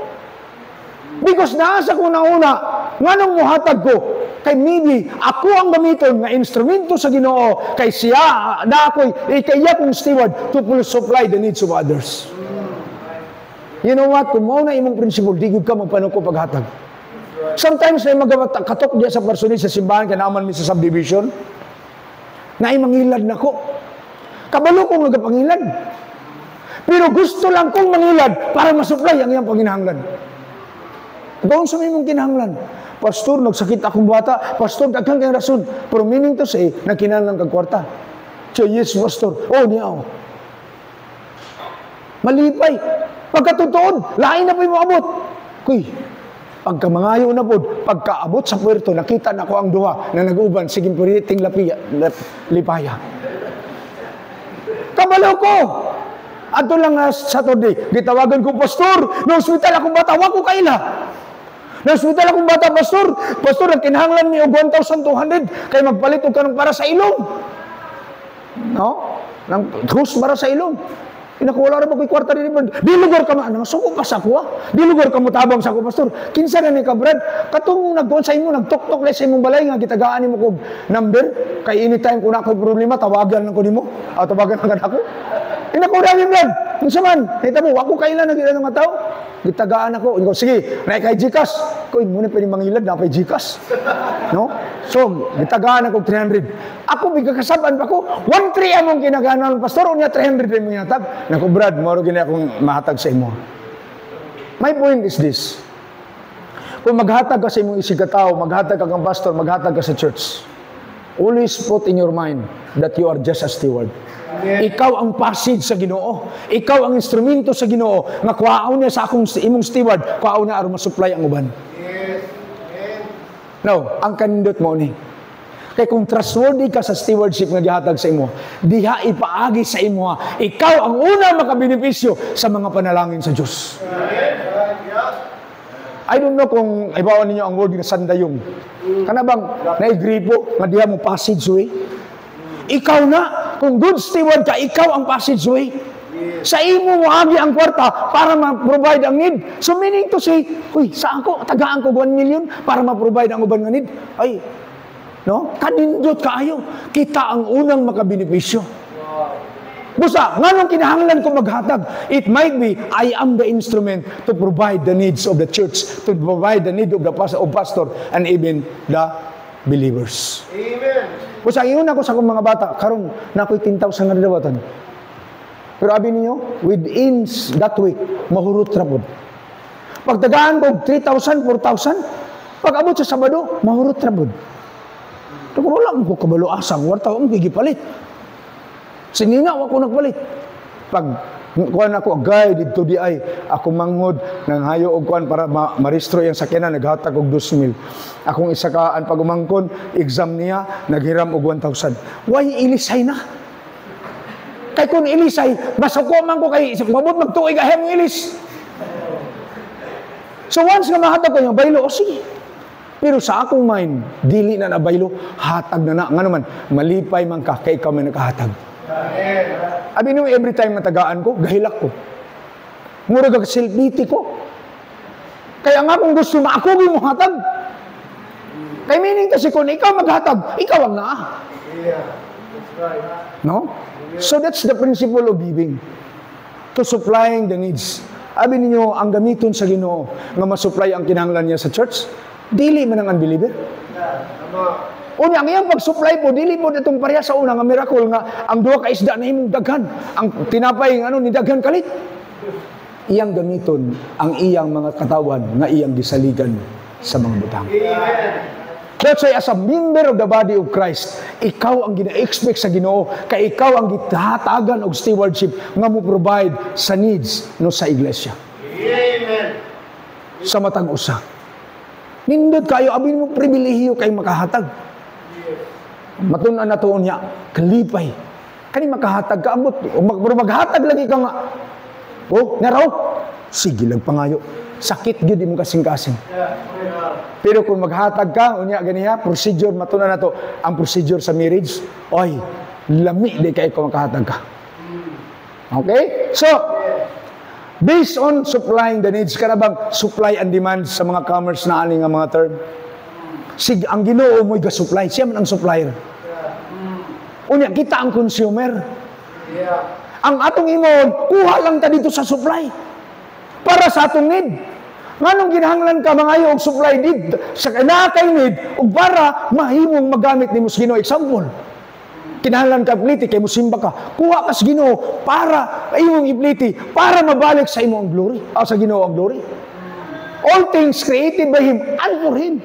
Because nasa ko na una, nganong muhatag ko, kay maybe ako ang gamiton nga instrumento sa Ginoo, kay siya, na ako'y, kay kong steward to supply the needs of others. You know what? Kung mauna imong principle, digod ka magpanuko paghatag. Sometimes may magkatok diya sa personil sa simbahan, kaya naaman mi sa subdivision. na ay mangilad nako. Kabalo kong nagapangilad. Pero gusto lang kong mangilad para masupply ang iyang panginahanglan. Doon sa mimong kinahanglan. Pastor, nagsakit akong bata. Pastor, daghang kayong rason. Pero meaning to say, nagkinahanglan kag kwarta. So, yes, Pastor. Oh, niyaw. Malipay. Pagkatutuod, lain na po yung abot. Kuy, pagka mangayo na po, pagkaabot sa puerto, nakita na ko ang duha na nag-uban, sige puriting lipaya. Kabalo ko! Ato lang Saturday, gitawagan ko, Pastor, na hospital akong bata, wako kaila. Na hospital akong bata, Pastor, ang kinahanglan niyo 1,200, kaya magpalit og kanang para sa ilong. No? Nang hus para sa ilong. Inakuwala rin ko'y kwarta rin. Di lugar ka man, masuko pa sa kuha. Di lugar ka mo tabang sa kuha, Pastor. Kinsa na ni ka, Brad? Katong nagkuhan sa imo, nagtok-tok lang sa imong balay nga, gitagaan ni mo kong number. Kay anytime kung ako'y problema, tawagan lang ko ni mo. O tawagan lang ako. Inakuwala rin, Brad. Kung saman, kita mo, ako kailan na gila ng mga tao. Gitagaan ako. Ikaw, sige, na kay Gcash. Koy, muna pwede mangilad na kay Gcash. No? So, gitagaan ako 300. Ako, bigkakasaban pa ko. 1-3 among kinaganan ng pastor. O niya 300 rin mo yatag. Naku, Brad, maro gini akong mahatag sa imo. My point is this. Kung maghatag ka sa imong isigataw, maghatag ka kang pastor, maghatag ka sa church, always put in your mind that you are just a steward. Ikaw ang passage sa Ginoo. Ikaw ang instrumento sa Ginoo nga kuhaon niya sa akong imong steward, kuhaon niya aron ma-supply ang uban. Now, ang kanindot mo ni. Kay kung trustworthy ka sa stewardship nga gihatag sa imo, diha ipaagi sa imo, ikaw ang una makabenepisyo sa mga panalangin sa Dios. I don't know kung ibawan ninyo ang word nga sandayong. Kana bang naigripo nga diha mo passageway? Ikaw na, kung good steward ka, ikaw ang passageway. Sa imo mo agi ang kwarta para ma-provide ang need. So meaning to say, uy, sa ako, tagaan ko 1 million para ma-provide ang uban nga need. Ay, no? Kanindot kaayo. Kita ang unang makabenepisyo. Busa, nganong kinahanglan ko maghatag? It might be, I am the instrument to provide the needs of the church, to provide the need of the pastor, and even the believers. Amen. Busa, iyon ako sa akong mga bata, karong na ako'y 10,000 nga dawatan. Pero abi ninyo, within that week, mahurot rapod. Pagtagaan ko, 3,000, 4,000, pag-abot sa Sabado, mahurot rapod. Kung wala ko kabalo asang, warta akong gigipalit. Sininaw ako nagpalit. Pag kuan ako agay dito di ay ako manghod nang hayo og kuan para ma-restro yang sakyanan naghatag og 2,000. Akong isakaan pag umangkon exam niya naghiram og 1,000. Why ilisay na? Kay kun ilisay masuko man ko kay mabot magtuig ahem ilis. So once nga mahatag ko yung baylo, o sige. Pero sa akong mind, dili na nabaylo, hatag na na. Nga naman, malipay man ka, kay ikaw may nakahatag. Abi nyo, every time matagaan ko, gahilak ko. Mura kag-silpiti ko. Kaya nga kung gusto maakugin mo hatag. Kaya meaning kasi kung ikaw maghatag, ikaw ang naa. No? So that's the principle of giving. To supplying the needs. Abi ninyo, ang gamiton sa Ginoo nga masupply ang kinahanglan niya sa church, dili man ang unbeliever. Una, ang iyang pag-supply po, dili po itong pareha sa una nga miracle nga ang duha ka isda na imong daghan. Ang tinapay nga ni daghan kalit. Iyang gamiton ang iyang mga katawan nga iyang gisaligan sa mga butang. That's why as a member of the body of Christ, ikaw ang gina-expect sa Ginoo, kay ikaw ang gitahatagan og stewardship nga mo provide sa needs no sa iglesia. Amen. Sa matag usa. Nindot kayo, abin mo pribilehiyo kay makahatag. Matun-an na tuon niya, kalipay. Kani makahatag ka, ambot. Maghatag lagi ka nga. Oh, naraw. Sige lang pangayo. Sakit yun, di mo kasing-kasing. Pero kung maghatag ka, unya ganiya, procedure, matun-an na to, ang procedure sa marriage, oy, lami di kayo kung makahatag ka. Okay? So, based on supplying the needs, ka na bang supply and demand sa mga commerce na aning nga mga term? Sige, ang Ginoo mo'y ga-supply. Siya man ang supplier. Unya, kita ang consumer. Ang atong imon, kuha lang ta dito sa supply. Para sa atong need. Nganong ginahanglan ka mangayo og supply need sa kanakay need ug para mahimong magamit nimo sa Ginoo. Example, kinahanglan ka ipliti, kay musimba ka, kuha ka sa Ginoo para imong ipliti, para mabalik sa imong glory, sa Ginoo ang glory. All things created by Him and for Him.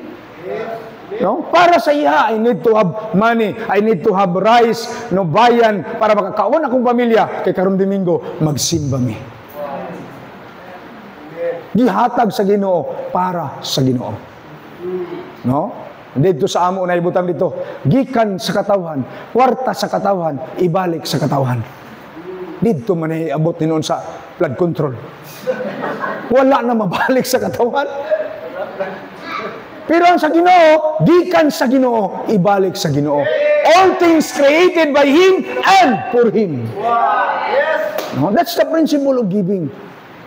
No? Para sa iya, I need to have money, I need to have rice, no, bayan, para makakaon akong pamilya, kay karong Domingo, magsimba mi. Gihatag sa Ginoo para sa Ginoo. No? Dito sa amo na ibutang dito, gikan sa katawhan, kwarta sa katawhan, ibalik sa katawhan. Dito man ay abot ni noon sa blood control. Wala na mabalik sa katawhan. Pero ang sa Ginoo, gikan sa Ginoo, ibalik sa Ginoo. All things created by Him and for Him. No? That's the principle of giving.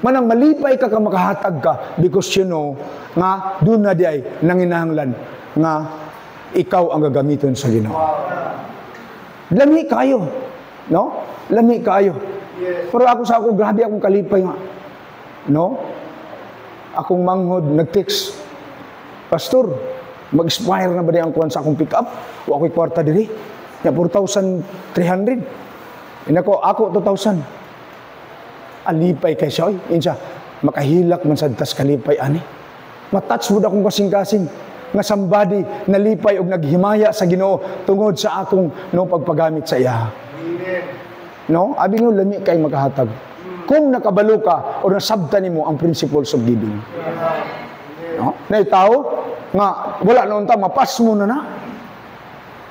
Manang malipay ka makahatag ka because you know nga doon na di ay nanginahanglan nga ikaw ang gagamiton sa Ginoo. Lami kayo. No? Lami kayo. Pero ako grabe akong kalipay nga. No? Akong manghod, nag-text, Pastor, mag-expire na ba di ang kuwan sa akong pick-up? O ako'y kwarta diri? Ya 4,300. Ako 2,000. Alipay kay siya. Insya, makahilak man sa tas kalipay, ani. Matouch mo na akong kasing-kasing. Nga somebody nalipay o naghimaya sa Ginoo tungod sa akong pagpagamit sa iya. No? Abi nga, lami kay makahatag. Kung nakabalo ka o nasabta nimo ang principles of giving. No? Na itaw, nga, wala na unta, mapas mo na.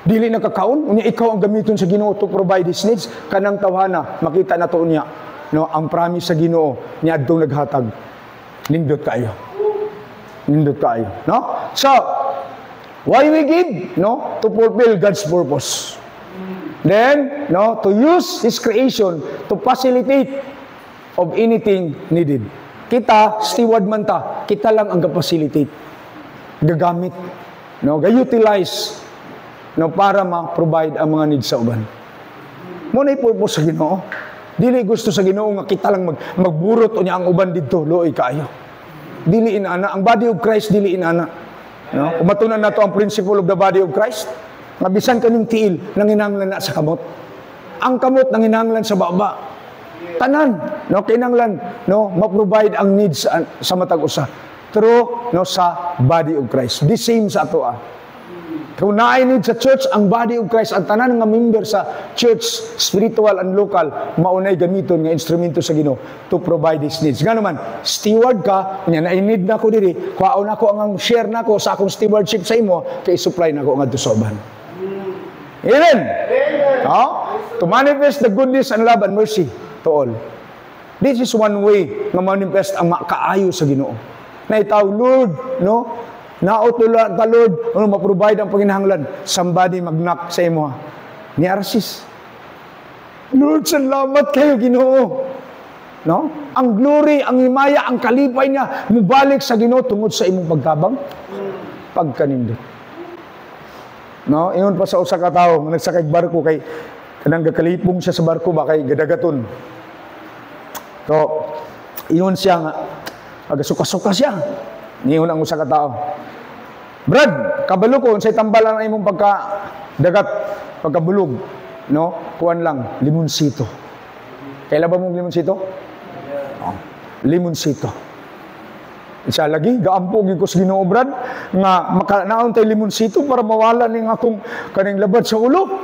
Dili na kakaon, unya ikaw ang gamiton sa Ginoo to provide His needs, kanang tawhana, makita na to unya, no, ang promise sa Ginoo, niya adtong naghatag. Nindot kayo. Nindot kayo. No? So, why we give? No? To fulfill God's purpose. Then, no, to use His creation to facilitate of anything needed. Kita, steward man ta, kita lang ang facilitate, gagamit, no, ga-utilize, no, para ma-provide ang mga needs sa uban. Muna purpose sa Ginoo. Dili gusto sa Ginoo nga kita lang magburot o niya ang uban dito, looy kaayo. Dili inana, ang body of Christ dili inana. No? Kumatunan na to ang principle of the body of Christ. Nga bisan kaning tiil, nanginahanglan na sa kamot. Ang kamot nanginahanglan sa baba. Tanan, no, kinanglan, no, ma-provide ang needs sa matag usa through, no, sa body of Christ. The same sa ato. Kung naay need sa church, ang body of Christ, ang tanan nga member sa church, spiritual and local, maunay gamiton nga instrumento sa Ginoo to provide His needs. Nga naman, steward ka, nya na-need na ko diri, kuhaon ako ang share nako sa akong stewardship sa imo, kay supply nako ngadto sa uban. Amen. No? To manifest the goodness and love and mercy to all. This is one way na manifest ang makaayo sa Ginoo. Na itaw, Lord, no? Nautula ka, Lord, ano, ma-provide ang panginahanglan. Somebody mag-knock sa imo, ni Arsis. Lord, salamat kayo, Ginoo. No? Ang glory, ang himaya, ang kalipay niya, mubalik sa Ginoo tungod sa imong pagtabang, pagkanindot. No? Ingon pa sa usa ka tawo, nagsakay barko kay kanang gakalipong siya sa barko ba kay gadagaton. So, ingon siya nga, agasuka-suka siya. Ingon ang usa ka tawo. Brad, kabalo ko unsay tambalan ang imong pagkadagat, pagkabulog, no? Kuan lang, limonsito. Kailan ba mong limonsito? Oh, limonsito. Isa lagi, gaampo gyud ko sa Ginoo, Brad, nga makanaon tay limonsito para mawala ning akong kaning labad sa ulo.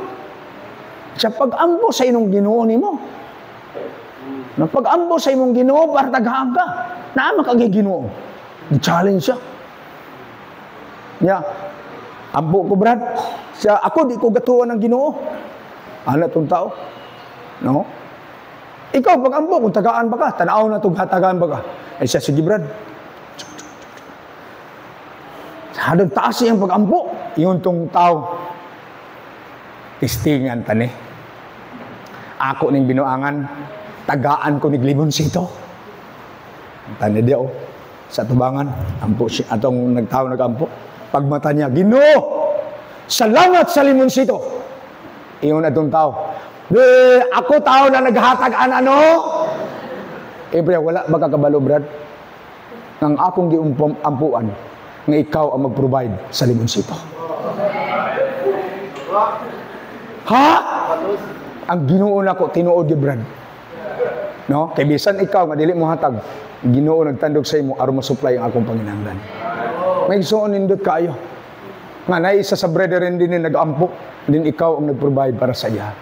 Sa pag-ampo sa inong Ginoo nimo. Na pag-ampo sa imong Ginoo para daghan ka. Naa makagi Ginoo. Challenge siya. Yeah. Ampo ko, Brad. Siya, ako di ko gatuan ng Ginoo. Ana tong tao. No? Ikaw pag-ampo kung tagaan ba ka, tanaw na tong hatagan ba ka. Ay siya, sige, Brad. Hadong taas siyang pag-ampo. Iyon tong tao. Tistingan tani. Ako ning binuangan, tagaan ko ni limonsito. Tani dia sa tubangan, ampo siya atong nagtaw nagampo. Pagmata niya, Ginoo, salamat sa limonsito. Iyon atong tao. Ako tao na naghatag ano? Bro, wala magkakabalo, Brad. Nang akong giampuan nga ikaw ang mag-provide sa limonsito. Ha? Ang Ginoo nako tinuod gibran. No? Kay bisan ikaw nga dili mo hatag, Ginoo nagtandog sa imo aron mo-supply ang akong panginahanglan. May igsoon nindot kaayo. Nga na isa sa brethren din ni nag-ampok, din ikaw ang nag-provide para sa iya.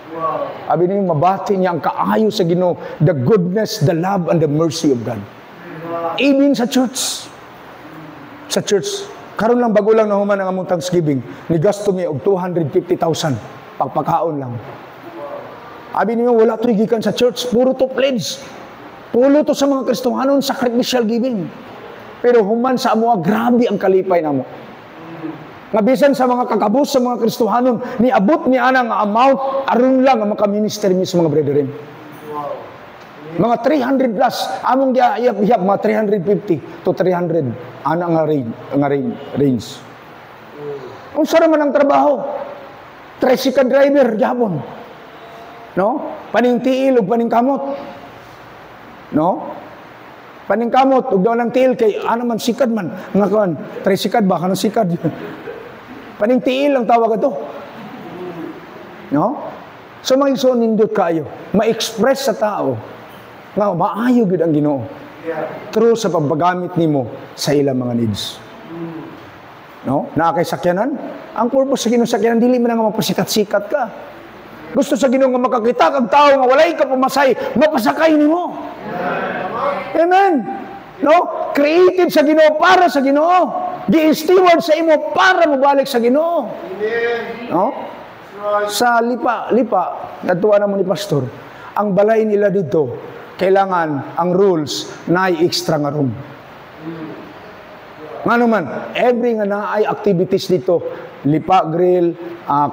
Abi niyo mabati niya ang kaayo sa Ginoo, the goodness, the love and the mercy of God. Even sa church. Sa church. Karon lang bago lang nahuman ang among Thanksgiving, ni gasto mi og 250,000 pagpakaon lang. Abi niyo wala to gikan sa church, puro to pledge. Puro to sa mga Kristohanon sacrificial giving. Pero human sa amo grabe ang kalipay namo. Nga bisan sa mga kakabus sa mga Kristohanon, niabot ni ana nga amount aron lang ang maka-minister mi sa mga brethren. Mga 300 plus, among giayap-iyap mga 350 to 300 ana nga range. Unsa man ang trabaho? Tricycle driver gyapon. No? Paningtiil ug paningkamot. No? Paningkamot ug daw lang tiil kay ano man sikad man nga kon, tricycle ba kanang sikad. Paningtiil ang tawag ato. No? So maigsoon nindot kayo, ma-express sa tao nga maayo gid ang Ginoo. True sa paggamit nimo sa ilang mga needs. No? Na kay sakyanan, ang purpose sa Ginoo sakyanan dili man nga magpasikat-sikat ka. Gusto sa Ginoo nga makakita kag tawo nga walay ka pamasay, mapasakay nimo. Amen. No? Created sa Ginoo para sa Ginoo. Gi-steward sa imo para mobalik sa Ginoo. No? Sa lipa, natuwa naman ni pastor, ang balay nila dito, kailangan ang rules na extra nga room. Nga naman, every nga na ay activities dito, lipa grill,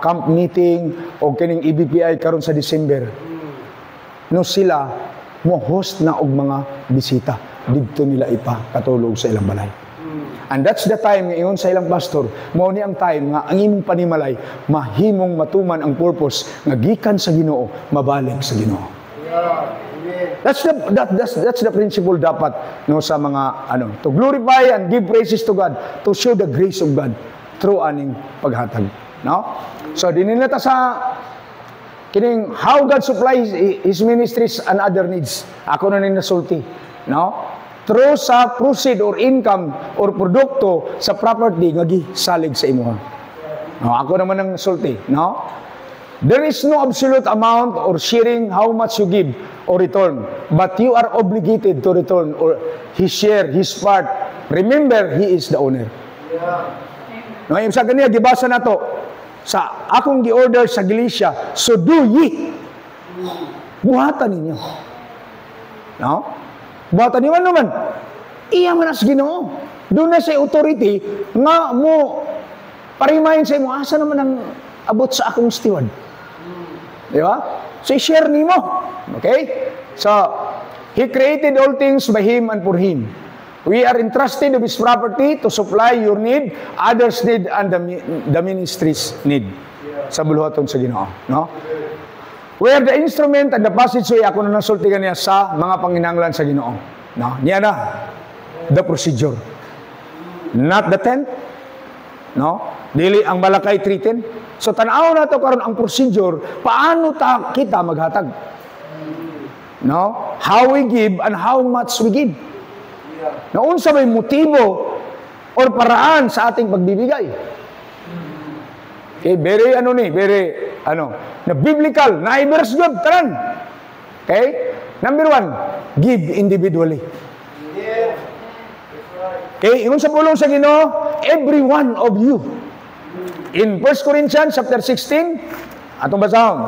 camp meeting, o kining EBPI karon sa December. No sila, mo host na og mga bisita. Dito nila katulog sa ilang balay. And that's the time ngayon sa ilang pastor, mao ni ang time nga ang imong panimalay mahimong matuman ang purpose nga gikan sa Ginoo mabalik sa Ginoo. That's the principle dapat no sa mga to glorify and give praises to God, to show the grace of God through aning paghatag, no? So dinhi ta sa kining how God supplies His ministries and other needs. Ako na nasulti, no? Through sa proceed or income or produkto sa property nga gisalig sa imuha. No, ako naman ang sulti, no? There is no absolute amount or sharing how much you give or return, but you are obligated to return or his share, his part. Remember, he is the owner. No, yung sa kanya gibasa nato sa akong gi-order sa Galatia, so do ye. Buhatan ninyo. No? Buhatan niyo naman. Iya man as Ginoo. Doon na sa authority nga mo parimahin sa imo asa naman ang abot sa akong steward. Di ba? So i-share nimo. Okay? So He created all things by Him and for Him. We are entrusted of His property to supply your need, others' need, and the ministry's need. Sa buluhaton sa Ginoo, no? Where the instrument and the passageway, ako na nasultigan niya sa mga panginahanglan sa Ginoo. No? Niya na, the procedure. Not the tent. No? Dili ang Malakay 3:10. So, tanaw na to karon ang procedure, paano kita maghatag? No? How we give and how much we give. Noon sa may motibo or paraan sa ating pagbibigay. Okay, very na biblical, na i-verse God, taran. Okay? Number 1, give individually. Okay, ingon sa pulong sa Ginoo, every one of you. In 1 Corinthians chapter 16, atong basahon.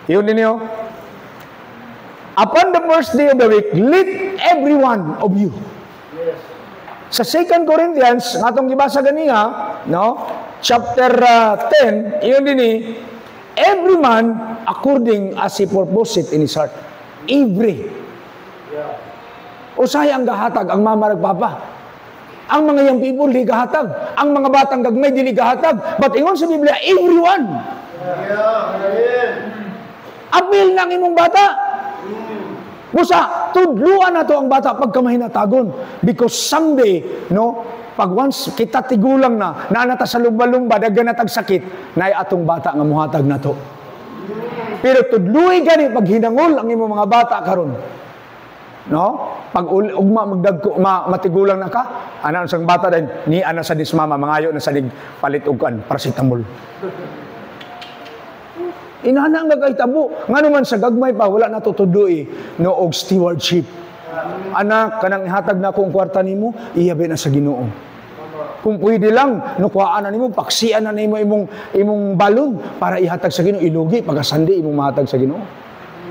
Iyon din niyo. Upon the first day of the week, let every one of you. Sa 2 Corinthians, atong gibasa ganiha, no? Chapter 10, iyon din ni, every man according as he purposeth in his heart. Every. Usay ang gahatag, ang mama nagpapa. Ang mga young people, di gahatag. Ang mga batang gagmay, di gahatag. But ingon sa Biblia, everyone. Apil ng imong bata. Busa, tudluan na to ang bata pagka mahinatagon. Because someday, no, pag once kita tigulang na, naanata sa lumba-lumba, dagan natag sakit, na atong bata nga muhatag na to. Pero tudluy gani pag hinangol ang imong mga bata karon. No? Pag ugma magdagko matigulang na ka, ana sang bata din ni ana sa dismama mangayo na sa palit og kan paracetamol. Inana nga kay tabo. Ngano man sa gagmay pa wala na tutudloy no og stewardship. Anak kanang ihatag na kong kwarta nimo, iyabi na sa Ginoo. Kung pwede lang, no kuhaan na nimo, paksian na nimo imong balon para ihatag sa Ginoo, ilugi pagkasandi imong mahatag sa Ginoo.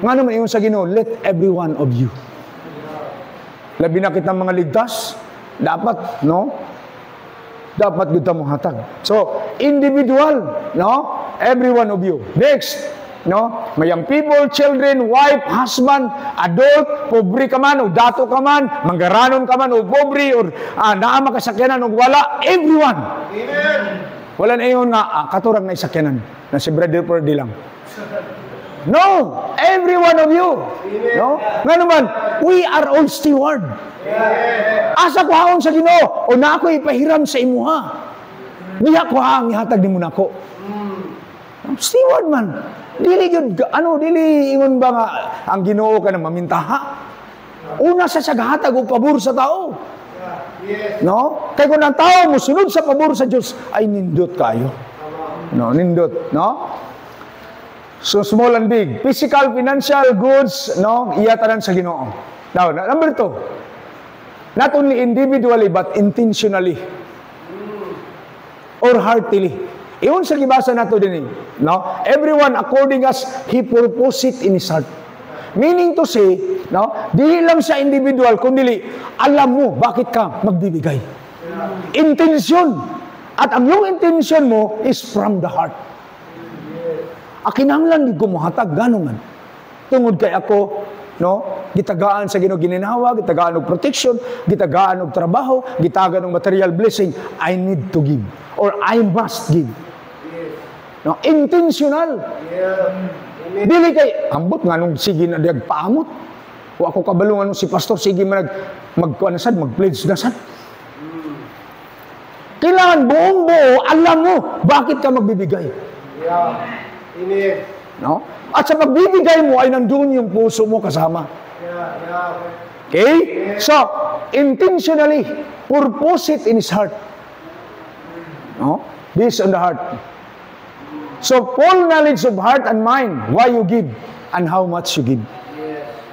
Ngano man imong sa Ginoo, let every one of you. Labi na kitang mga ligtas, dapat, no? Dapat kita mong hatag. So, individual, no? Every one of you. Next, no? May young people, children, wife, husband, adult, pobre ka man, o dato ka man, manggaranon ka man, o pobre, or naama ka sakyanan, o wala, everyone. Amen. Wala na yun nga, katurang na isakyanan, na si Brother Purdy lang. No! Every one of you. No? Nga naman, we are all steward. Asa ko haon sa Ginoo, o na ako ipahiram sa imuha. Diha ko haang ihatag ni mo na ko. Steward man. Dili yun, dili ingon ba nga, ang Ginoo ka na mamintaha? Una sa saghatag o pabor sa tao. No? Kaya kung ang tao mo sunod sa pabor sa Diyos, ay nindot kayo. No, nindot. No? So, small and big. Physical, financial, goods, no? Iyatanan sa Ginoo. Now, number 2. Not only individually, but intentionally. Or heartily. Iyon sa gibasa nato din, no? Everyone according as he purpose it in his heart. Meaning to say, no? Dili lang sa individual, kundi alam mo bakit ka magbibigay. Intention. At ang yung intention mo is from the heart. Akinanglan di ko mohatag gano man. Tungod kay ako, no, gitagaan sa Ginoo gininawa, gitagaan og protection, gitagaan og trabaho, gitagaan og material blessing. I need to give or I must give. No, intentional. Dili kay ambot nganong sige na diag paamot. O ako kabalo nganong si pastor sige man magkuan sad, mag-pledge na sad. Kailangan buong buo alam mo bakit ka magbibigay. Amen. No? At sa pagbibigay mo ay nandun yung puso mo kasama. Okay? So, intentionally, purpose it in his heart. No? Based on the heart. So, full knowledge of heart and mind, why you give and how much you give.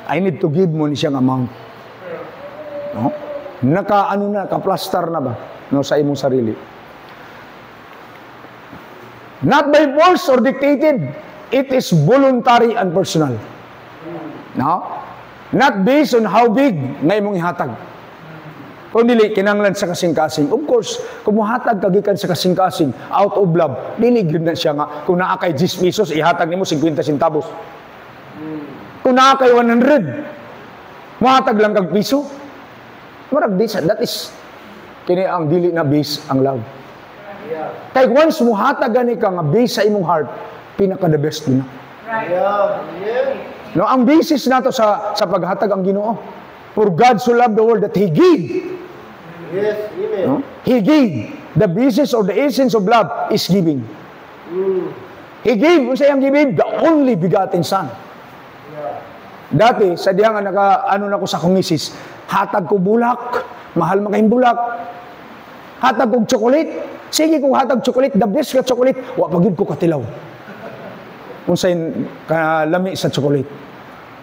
I need to give mo ni siyang amount. No? Naka-plastar na ba? No, sa imong sarili. Not by force or dictated. It is voluntary and personal. No? Not based on how big na imong ihatag. Kung dili, kinanglan sa kasing-kasing. Of course, kung muhatag kagikan sa kasing-kasing, out of love, diligid na siya nga. Kung naakay 10 pesos, ihatag nimo 50 centavos. Kung naakay 100, muhatag lang kag piso. Marag di sa, that is, kini ang dili na base ang love. Kaya once mo hatagan ka nga base sa imong heart, pinaka the best din na. No, ang basis nato sa paghatag ang Ginoo. For God so loved the world that He gave. Yes, amen. No? He gave. The basis or the essence of love is giving. He gave, kung sayang giving, the only begotten Son. Dati, sa diyang na ko sa kumisis, hatag ko bulak, mahal makahing bulak, hatag kong chocolate, sige kung hatag chocolate, the best ka chocolate, wa pagid ko katilaw. Kung sa'yo kalami sa chocolate.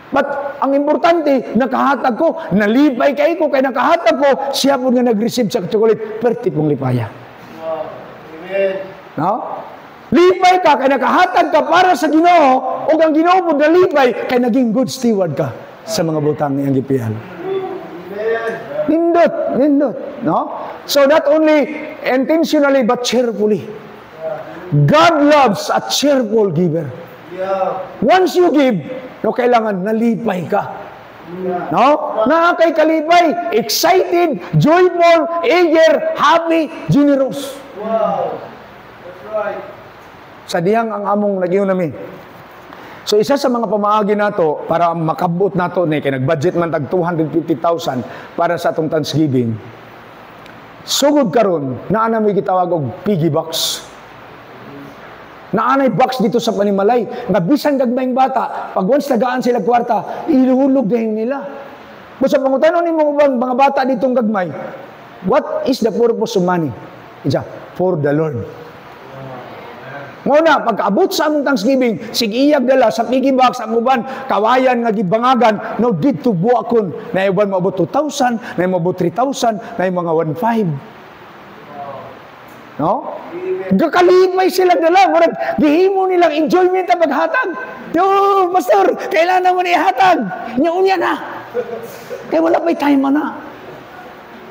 But, ang importante, nakahatag ko, nalipay kay ko, kaya nakahatag ko, siya po nga nag-receive sa chocolate, perti kong lipaya. Amen. No? Lipay ka, kaya nakahatag ka para sa Ginoo, o ang Ginoo po nalipay, kaya naging good steward ka sa mga butang niyang gipiyal. Nindot, no? So not only intentionally but cheerfully. God loves a cheerful giver. Once you give, no, kailangan nalipay ka. No? Nakakay kalipay, excited, joyful, eager, happy, generous. Wow. That's right. Sa dihang ang among nagyon namin. So isa sa mga pamaagi nato para makabot nato ni kay nag-budget man tag 250,000 para sa atong Thanksgiving. Sugod karon naa na may gitawag og piggy box. Naanay box dito sa Panimalay. Nga bisan gagmayng bata, pag once nagaan sila kwarta, iluhulog din nila. Kung sa pangutanon ni mga bata ditong gagmay, what is the purpose of money? Isa, for the Lord. Muna, pagkaabot sa among Thanksgiving, sig-iyag dala sa piggy box, ang uban, kawayan nga gibangagan, no, dito buakon, na iban maabot 2,000, na maabot 3,000, na mga 1,500. No? Gakalipay sila dala. Murag, gihimo nilang enjoyment ang maghatag. Yo, pastor, kailangan mo na ihatag. Unya na. Kaya wala pa'y time na.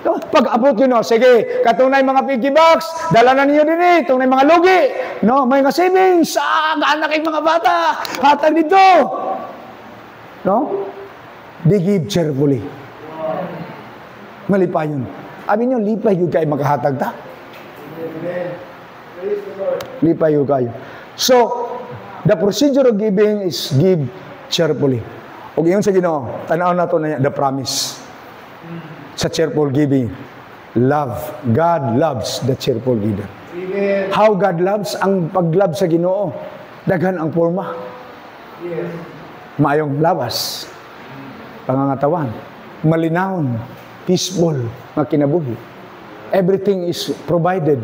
No? Pag-abot yun, no? Sige, katunay mga piggy box, dala na niyo din eh. Tunay mga lugi. No? May mga savings. Gaan kay mga bata. Hatag dito. No? They give cheerfully. Malipay yun. Abi nyo, lipay yun kayo makahatag ta. Lipay yun kayo. So, the procedure of giving is give cheerfully. O yun sa Ginoo, tanaw na ito na the promise. Sa cheerful giving. Love. God loves the cheerful giver. Amen. How God loves? Ang pag-love sa Ginoo, daghan ang forma. Yes. Maayong lawas. Pangangatawan. Malinawon. Peaceful. Makinabuhi. Everything is provided.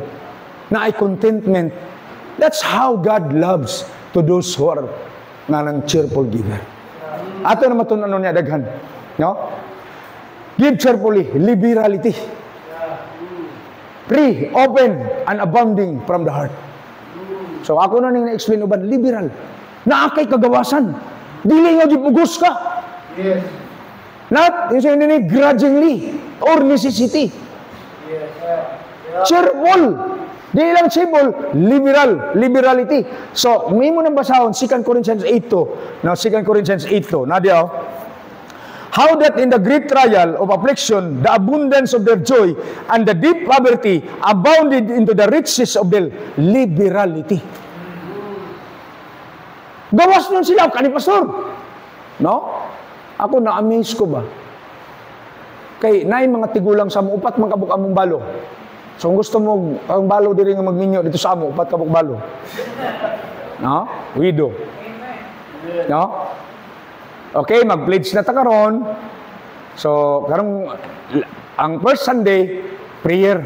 Na ay contentment. That's how God loves to those who are nga ng cheerful giver. Ato na matunan niya daghan. No? Give cheerfully. Liberality. Free, open, and abounding from the heart. So ako na nang na-explain uban, liberal. Naakay kagawasan. Dili nga gipugos ka. Yes. Not, yung sayo grudgingly or necessity. Yes. Cheerful. Di lang cheerful, liberality. So, may mo nang basahon, 2 Corinthians 8:2. Now, 2 Corinthians 8:2. Nadia, how that in the great trial of affliction, the abundance of their joy, and the deep poverty abounded into the riches of their liberality. Gawas nun sila, kani pastor. No? Ako na-amaze ko ba? Kay, naay mga tigulang sa mo, upat magkabuk among balo. So, kung gusto mo, ang balo diri nga magminyo dito sa amo, upat kabuk balo. No? Widow. No? Okay, mag-pledge na ta karon. So, karong ang first Sunday, prayer.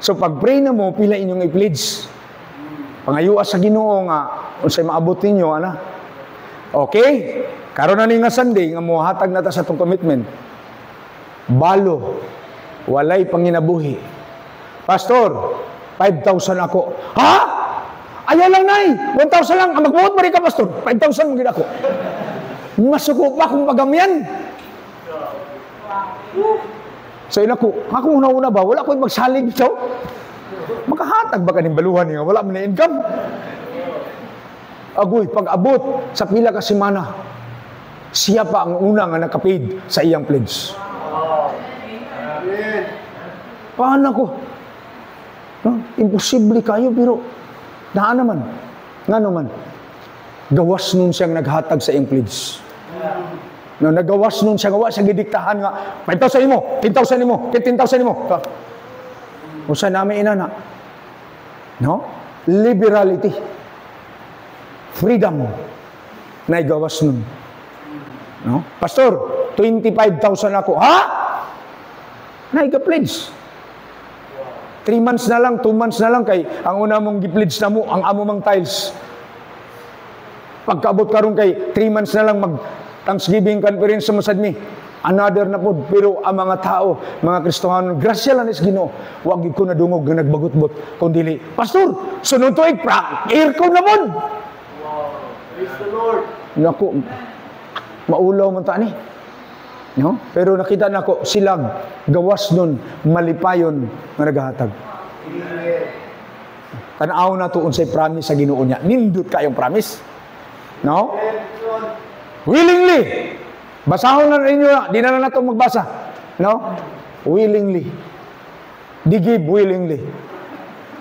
So, pag-pray na mo, pila inyong i-pledge. Pangayuas sa Ginoo nga, unsay maabot ninyo, ana. Okay? Karon na ni nga Sunday, nga mo hatag na ta sa itong commitment. Balo. Walay panginabuhi. Pastor, 5,000 ako. Ha? Ayaw lang, nay. 1,000 lang. Magbuot mo rin ka, pastor. 5,000 mo gina ako. Masuko pa kung pagamyan. So, ako una-una ba? Wala ko magsalig ito. Makahatag ba ka ng baluhan niya? Wala mo na income. Agoy, pag-abot sa pila ka semana, siya pa ang una nga nakapaid sa iyang pledge. Paano ko? No? Imposible kayo, pero daan naman. Nga naman. Gawas nun siyang naghatag sa iyang pledge. No, nagawas nun siya, gawa siya gidiktahan nga, 5,000 mo, 10,000 mo, 15,000 mo. Kung saan namin inana. No? Liberality. Freedom. Naigawas nun. No? Pastor, 25,000 ako. Ha? Naiga-pledge. 3 months na lang, 2 months na lang kay ang una mong gi-pledge na mo, ang amo mang tiles. Pagkaabot karon kay 3 months na lang mag-Thanksgiving conference sa Masad mi. Another na po. Pero ang mga tao, mga Kristohanon, grasya lang is Ginoo. Wag ko na dungog na nagbagot-bot. Kundi, Pastor, sunod to aircon na mo. Wow. Praise the Lord. Naku, maulaw man ta ni. No? Pero nakita na ko, silag, gawas nun, malipayon nga naghahatag. Tanaw na to unsay promise sa Ginoo niya. Nindot kayong promise. No? Willingly. Basahon na ninyo, di na ito magbasa. No? Willingly. Di give willingly.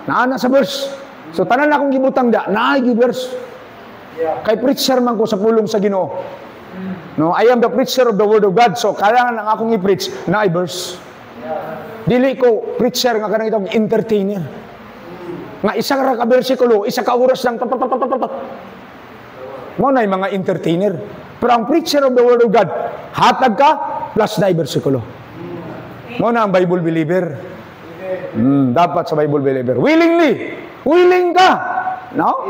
Naana sa verse. So, tanan akong gibutang da, naay verse. Kay preacher man ko sa pulong sa Ginoo. No, I am the preacher of the Word of God. So, kailangan ang akong i-preach na verse. Dili ko preacher nga kanang itong entertainer. nga isa ra ka bersikulo, isa ka oras lang, mo na yung mga entertainer. Pero ang preacher of the Word of God, hatag ka, plus na bersikulo. Mo na ang Bible believer. Dapat sa Bible believer. Willingly. Willing ka. No?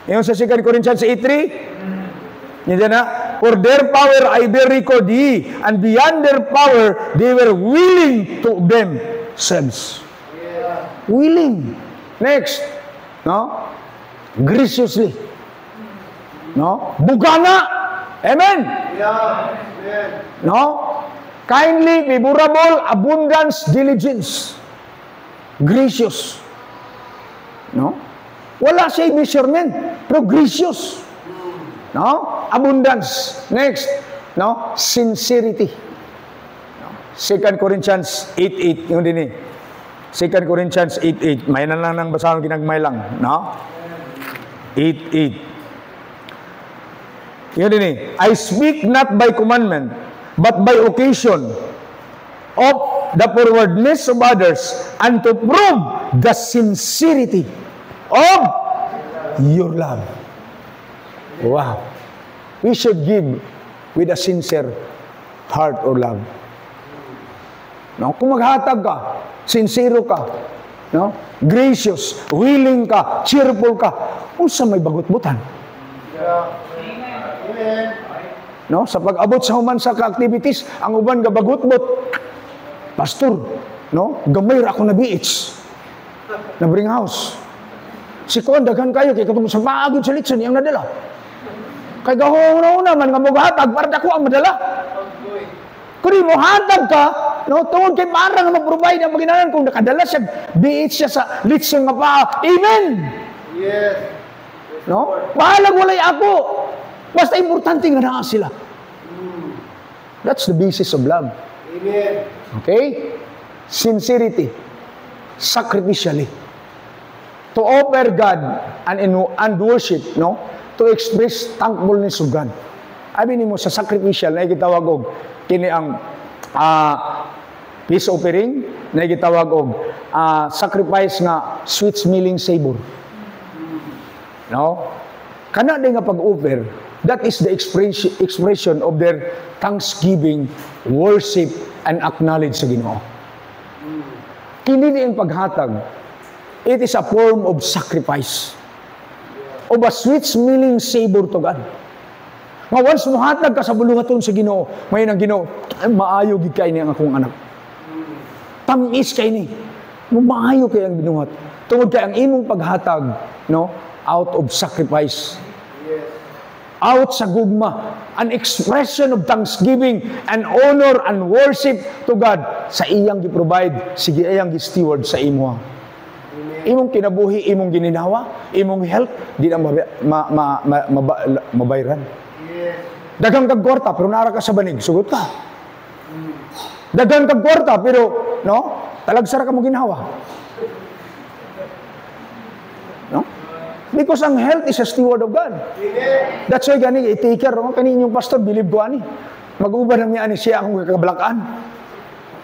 Yung sa 2 Corinthians 8:3, yun na, for their power I bear record ye, and beyond their power they were willing to themselves. Willing. Next. No? Graciously. No? Bugana. Amen. No? Kindly, favorable, abundance, diligence. Gracious. No? Wala siya measurement, pero gracious. No? Abundance. Next. No? Sincerity. 2 Corinthians 8:8, yung din eh. 2 Corinthians 8:8. May na lang ng basahan, ginagmay lang. No? 8:8. Yun din eh. I speak not by commandment, but by occasion of the forwardness of others, and to prove the sincerity of your love. Wow. We should give with a sincere heart or love. No? Kung maghatag ka, sincero ka, no? Gracious, willing ka, cheerful ka, unsa may bagot-butan. No? Sa pag-abot sa human sa ka-activities, ang uban ga bagot-bot. Pastor, no? Gamay ra ako na BH. Na bring house. Si Kuan daghan kayo kay katong sa maagod sa litson yang nadala. Kay gahuna-una man nga mogatag para dako ang madala. Kung mo hatag ka, no, tungod kay para nga mag-provide ang maginanan kung nakadala siya BH siya sa litson nga pa. Amen. Yes. No? Bahalag walay ako. Basta importante nga naa sila. That's the basis of love. Amen. Okay? Sincerity. Sacrificially. To offer God and worship, no? To express thankfulness of God. Abi nimo sa sacrificial na gitawag og kini ang peace offering, na gitawag og sacrifice nga sweet smelling savor. No? Kana din nga pag-offer, that is the expression of their thanksgiving, worship, and acknowledge sa Ginoo. Kini ang paghatag. It is a form of sacrifice. Of a sweet-smelling savor to God. Nga once muhatag ka sa buluhaton sa Ginoo, may nang Ginoo, maayo gid kay ni ang akong anak. Tamis kay ni. Maayo kay ang binuhat. Tungod kay ang imong paghatag, no, out of sacrifice. Out sa gugma, an expression of thanksgiving and honor and worship to God sa iyang gi-provide, sige iyang gi-steward sa imo. Imong kinabuhi, imong gininawa, imong health, di na mabayran. Dagang kag kwarta, pero nara ka sa banig, sugot ka. Dagang kag kwarta, pero, no, talagsara ka mo ginawa. No? Because ang health is a steward of God. That's why gani, i-take care, no? Kaninyong pastor, believe ko ani. Mag-uban ng niya ani siya akong kakabalakaan.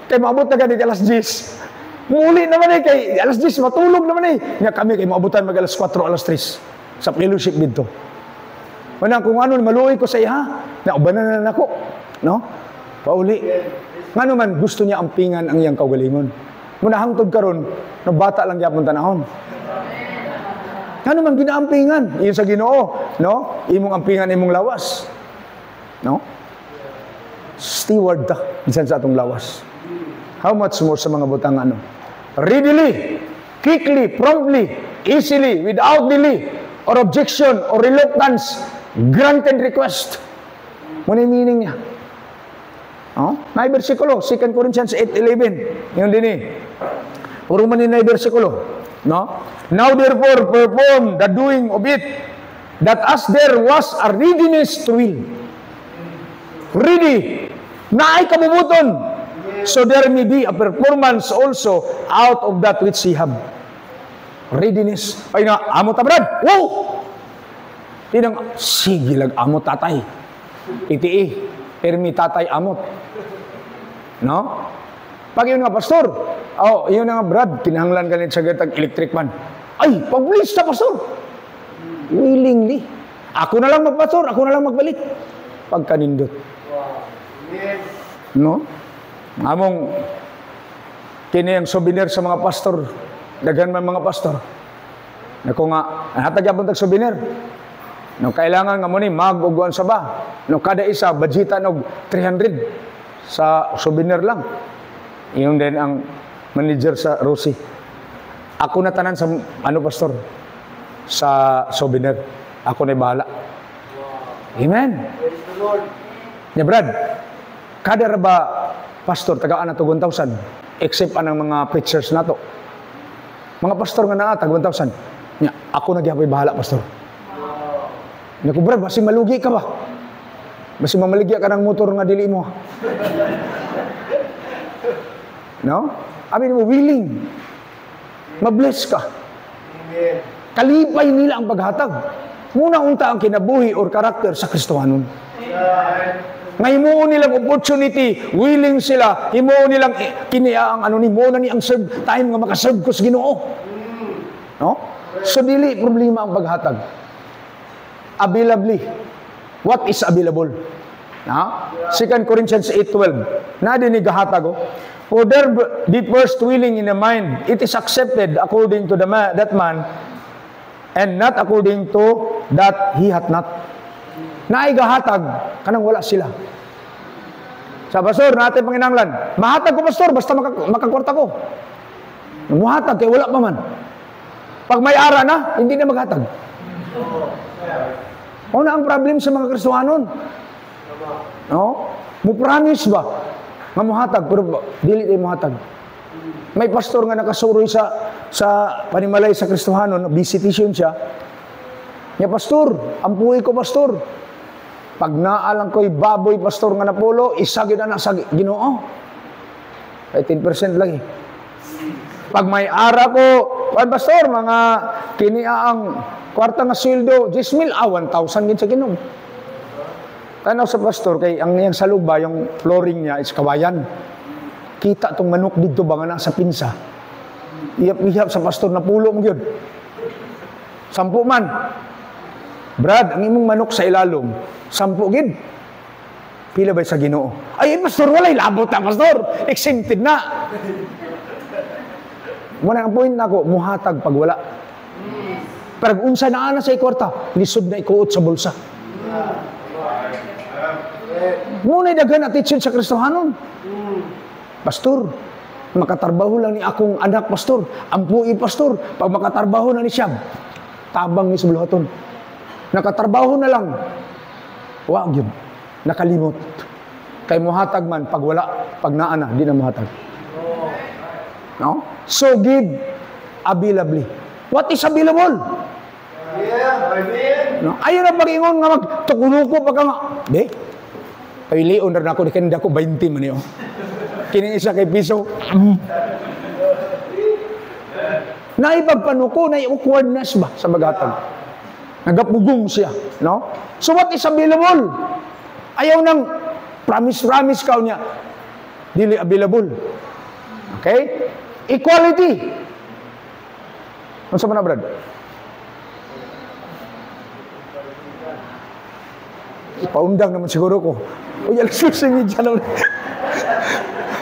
Kaya maabot na gani alas 10. Muli naman eh, kay alas 10, matulog naman eh. Nga kami, kay maabutan mag alas 4, alas 3. Sa fellowship dito. Manang kung ano, maluoy ko sa iya, naubanan na ako. No? Pauli. Nga naman, gusto niya ampingan ang iyang kaugalingon. Muna hangtod karon, no bata lang yapon tanahon. Nga naman, ginaampingan. Iyon sa Ginoo, no? Imong ampingan, imong lawas. No? Steward ta, bisan sa atong lawas. How much more sa mga butang ano? Readily, quickly, promptly, easily, without delay, or objection, or reluctance, granted request. Muna yung meaning niya. Oh? May versikulo, 2 Corinthians 8:11. Yun din eh. Puro man yun na versikulo. No? Now therefore, perform the doing of it, that as there was a readiness to will. Ready. Na ay kabubuton. So there may be a performance also out of that which ye have. Readiness. Ay na, amot ta brad. Wow! Tinang, sige lag amot tatay. Itii, permi tatay amot. No? Pag yun nga, pastor, oh, yun nga brad, kinahanglan ganit sa gatag electric man. Ay, publish na, pastor. Willingly. Ako na lang magpastor, ako na lang magbalik. Pagkanindot. No? Among kini ang souvenir sa mga pastor. Daghan man mga pastor. Nako nga, hatag yapon tag souvenir. No kailangan nga mo ni mag-uguan sa ba. No kada isa budgetan og 300 sa souvenir lang. Iyon din ang manager sa Rosie. Ako na tanan sa ano pastor sa souvenir. Ako na bahala. Amen. Praise the Lord. Ya Brad, kada ra ba pastor tagaan na to 1,000 except anang mga preachers nato. Mga pastor nga naa tag 1,000. Nya ako na gyapon bahala pastor. Nya ko Brad, basi malugi ka ba? Basi mamaligya ka ng motor nga dili mo. No? Abi mo willing. Mabless ka. Amen. Kalipay nila ang paghatag. Muna unta ang kinabuhi or karakter sa Kristohanon. Nga himuon nilang opportunity, willing sila, himuon nilang kiniya ang mo na ni ang serve time nga makaserve ko sa Ginoo. No? So dili problema ang paghatag. Availably. What is available? Na? 2 Corinthians 8:12. Na din ni gahatag oh. For there be first willing in the mind, it is accepted according to that man, and not according to that he hath not. Naigahatag, kanang wala sila. Sa pastor, natin panginanglan, mahatag ko pastor, basta makakwarta ko. Muhatag, kaya wala pa man. Pag may ara na, hindi na maghatag. Ano ang problem sa mga Kristohanon? No? Mupromise ba? Nga muhatag, pero dili tayo muhatag. May pastor nga nakasuroy sa panimalay sa Kristohanon, visitation siya. Nya pastor, ampuhi ko pastor. Pag naalang ko'y baboy pastor nga napulo, isagid na sa Ginoo. 18% lagi. Pag may ara ko, pastor, mga kiniaang kwarta nga sweldo, 10,000, 1,000 gin sa Ginoo. Tanaw sa pastor, kay ang yang sa luba, yung flooring niya is kawayan. Kita tong manok dito ba nga nasa pinsa. Iyap-iyap sa pastor na pulo mo yun. 10 man. Brad, ang imong manok sa ilalom, 10 gid. Pila ba sa Ginoo? Ay, pastor, walay labot na, pastor. Exempted na. Wala ang point na ako, muhatag pag wala. Pero unsa na ana sa ikwarta, lisod na ikuot sa bulsa. Muna'y daghan attention sa Kristohanon. Pastor, makatarbaho lang ni akong anak, pastor. Ampuhi, pastor. Pag makatarbaho na ni siya, tabang ni Subluhaton. Nakatarbaho na lang. Wag yun. Nakalimot. Kay muhatag man, pag wala, pag naana, di na muhatag. No? So give availably. What is available? Yeah, amen. No? Ayaw na pag-ingon nga magtukuluko pag nga. Di. Pilion na ako, di kanina ko 20 man yun. Kini isa kay piso. Naipagpanuko, nai-awkwardness ba sa bagatag? Nagapugong siya. No? So what is available? Ayaw nang promise ka niya. Dili available. Okay? Equality. Ano sa mga brad? Paundang naman siguro ko. Uy, alasosingin dyan.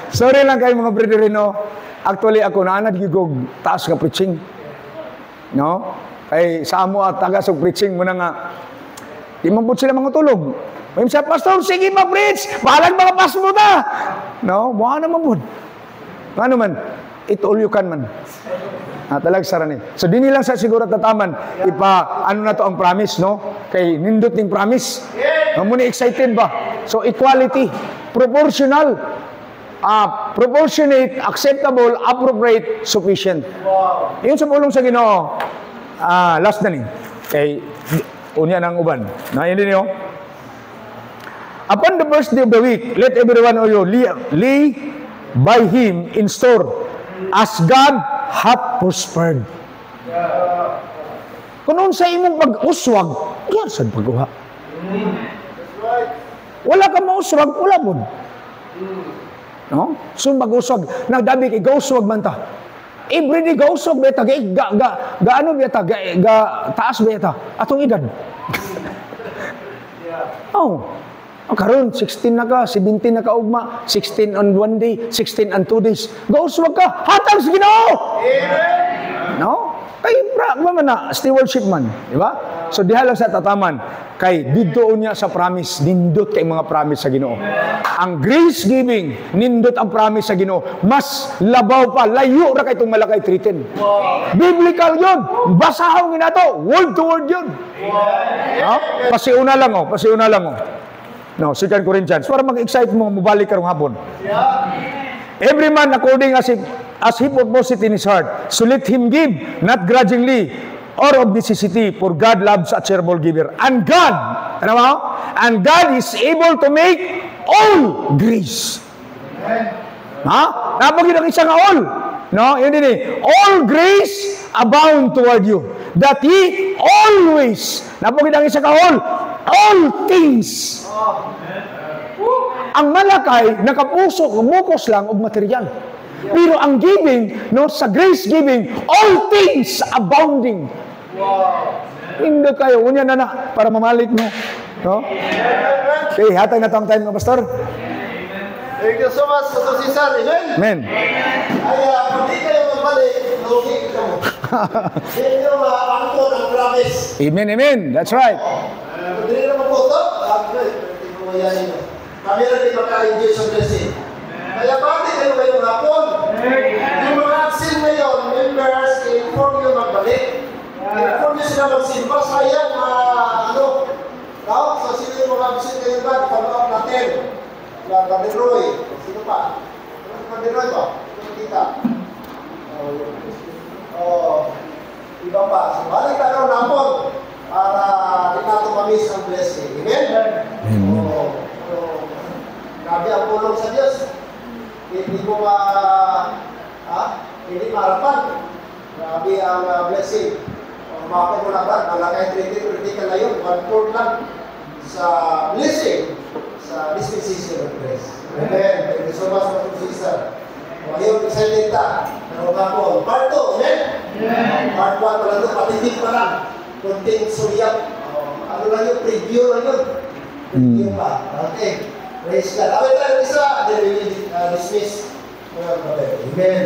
Sorry lang kayo mga brotherino. Actually ako, naanad gigog taas ka preaching. No? Kay sa amo at taga sa preaching mo na nga. Di man po sila mga tulog. May siya, pastor, sige mag-preach. Bahalag mga pastor mo ta. No? Buha naman po. Ano man? It all you can man. Talag sarani. So di nilang sa siguro tataman ano na to ang promise, no? Kay nindot ning promise. Muna excited ba? So equality, proportional, proportionate, acceptable, appropriate, sufficient. Wow. Yun sa pulong sa Ginoo. Last na ni. Kay unya nang uban. Na yun din yo. Upon the first day of the week, let everyone of you lay by him in store as God hath prospered. Kung sa imong pag-uswag, yan saan pag-uha. Wala ka mauswag, wala po. No? So mag-uswag, nagdabi kay gauswag man ta. everyday gausog beta, ga ano beta, ga taas beta, atong edad. Oh, karon 16 na ka, 17 na ka ugma, 16 on 1 day, 16 on 2 days. Gausog ka, hatag sa Ginoo. No? Kay man na stewardship man, di ba? So diha lang sa tataman kay didto niya sa promise, nindot kay mga promise sa Ginoo. Ang grace giving, nindot ang promise sa Ginoo. Mas labaw pa, layo ra kay tong Malakay 3:10. Biblical 'yun. Basahon ginato, word to word 'yun. Pasiuna lang oh. No, 2 Corinthians. Para mag-excite mo mobalik karong hapon. Every man according as he purposeth in his heart, so let him give, not grudgingly or of necessity, for God loves a cheerful giver. And God, ano mo? And God is able to make all grace. Ha? Napagin ang isang all. No? Yun din eh. All grace abound toward you, that He always, napagin ang isang all things. Ang Malakay, nakapusok lang og material. Pero ang giving, no, sa grace giving, all things abounding. Hindi kayo, unya na, para mamalik mo. No? Okay, hatay na tong time ng pastor. Thank you so much, Pastor Cesar. Amen? Amen. Ay, kung di kayo magbalik, lugi ka mo. Hindi nyo maangkot ang promise. Amen. That's right. Kung di na maputo, kami rin di maka-enjoy sa blessing. Kaya pati kayo ngayong hapon. Yung mga absent ngayon, members, inform nyo magbalik. Inform nyo sila magsimba. Sayang, so sino yung mga absent kayo ba? Follow up natin. Brother Roy. Sino pa? Brother Roy ba? Sino kita? Iba pa. So, balik na kayo hapon para di nato mamiss ang blessing. Amen? Grabe ang pulong sa Diyos. Hindi mo hindi maharapan. Grabe ang blessing. Mapay mo na ba? Malakay critical na yun. 1/4 lang sa blessing sa dispensation of grace. Amen. Thank you so much, Pastor Cesar. Ngayon, excited ta. Pero kapon. Part 2, amen? Part 1 pa lang ito. Patitig pa lang. Kunting sulyap. Ano lang yun? Preview lang yun. Preview pa. Okay. Praise God. Away tayo isa. Then we will dismiss. Amen.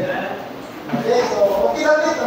Okay, so okay lang dito.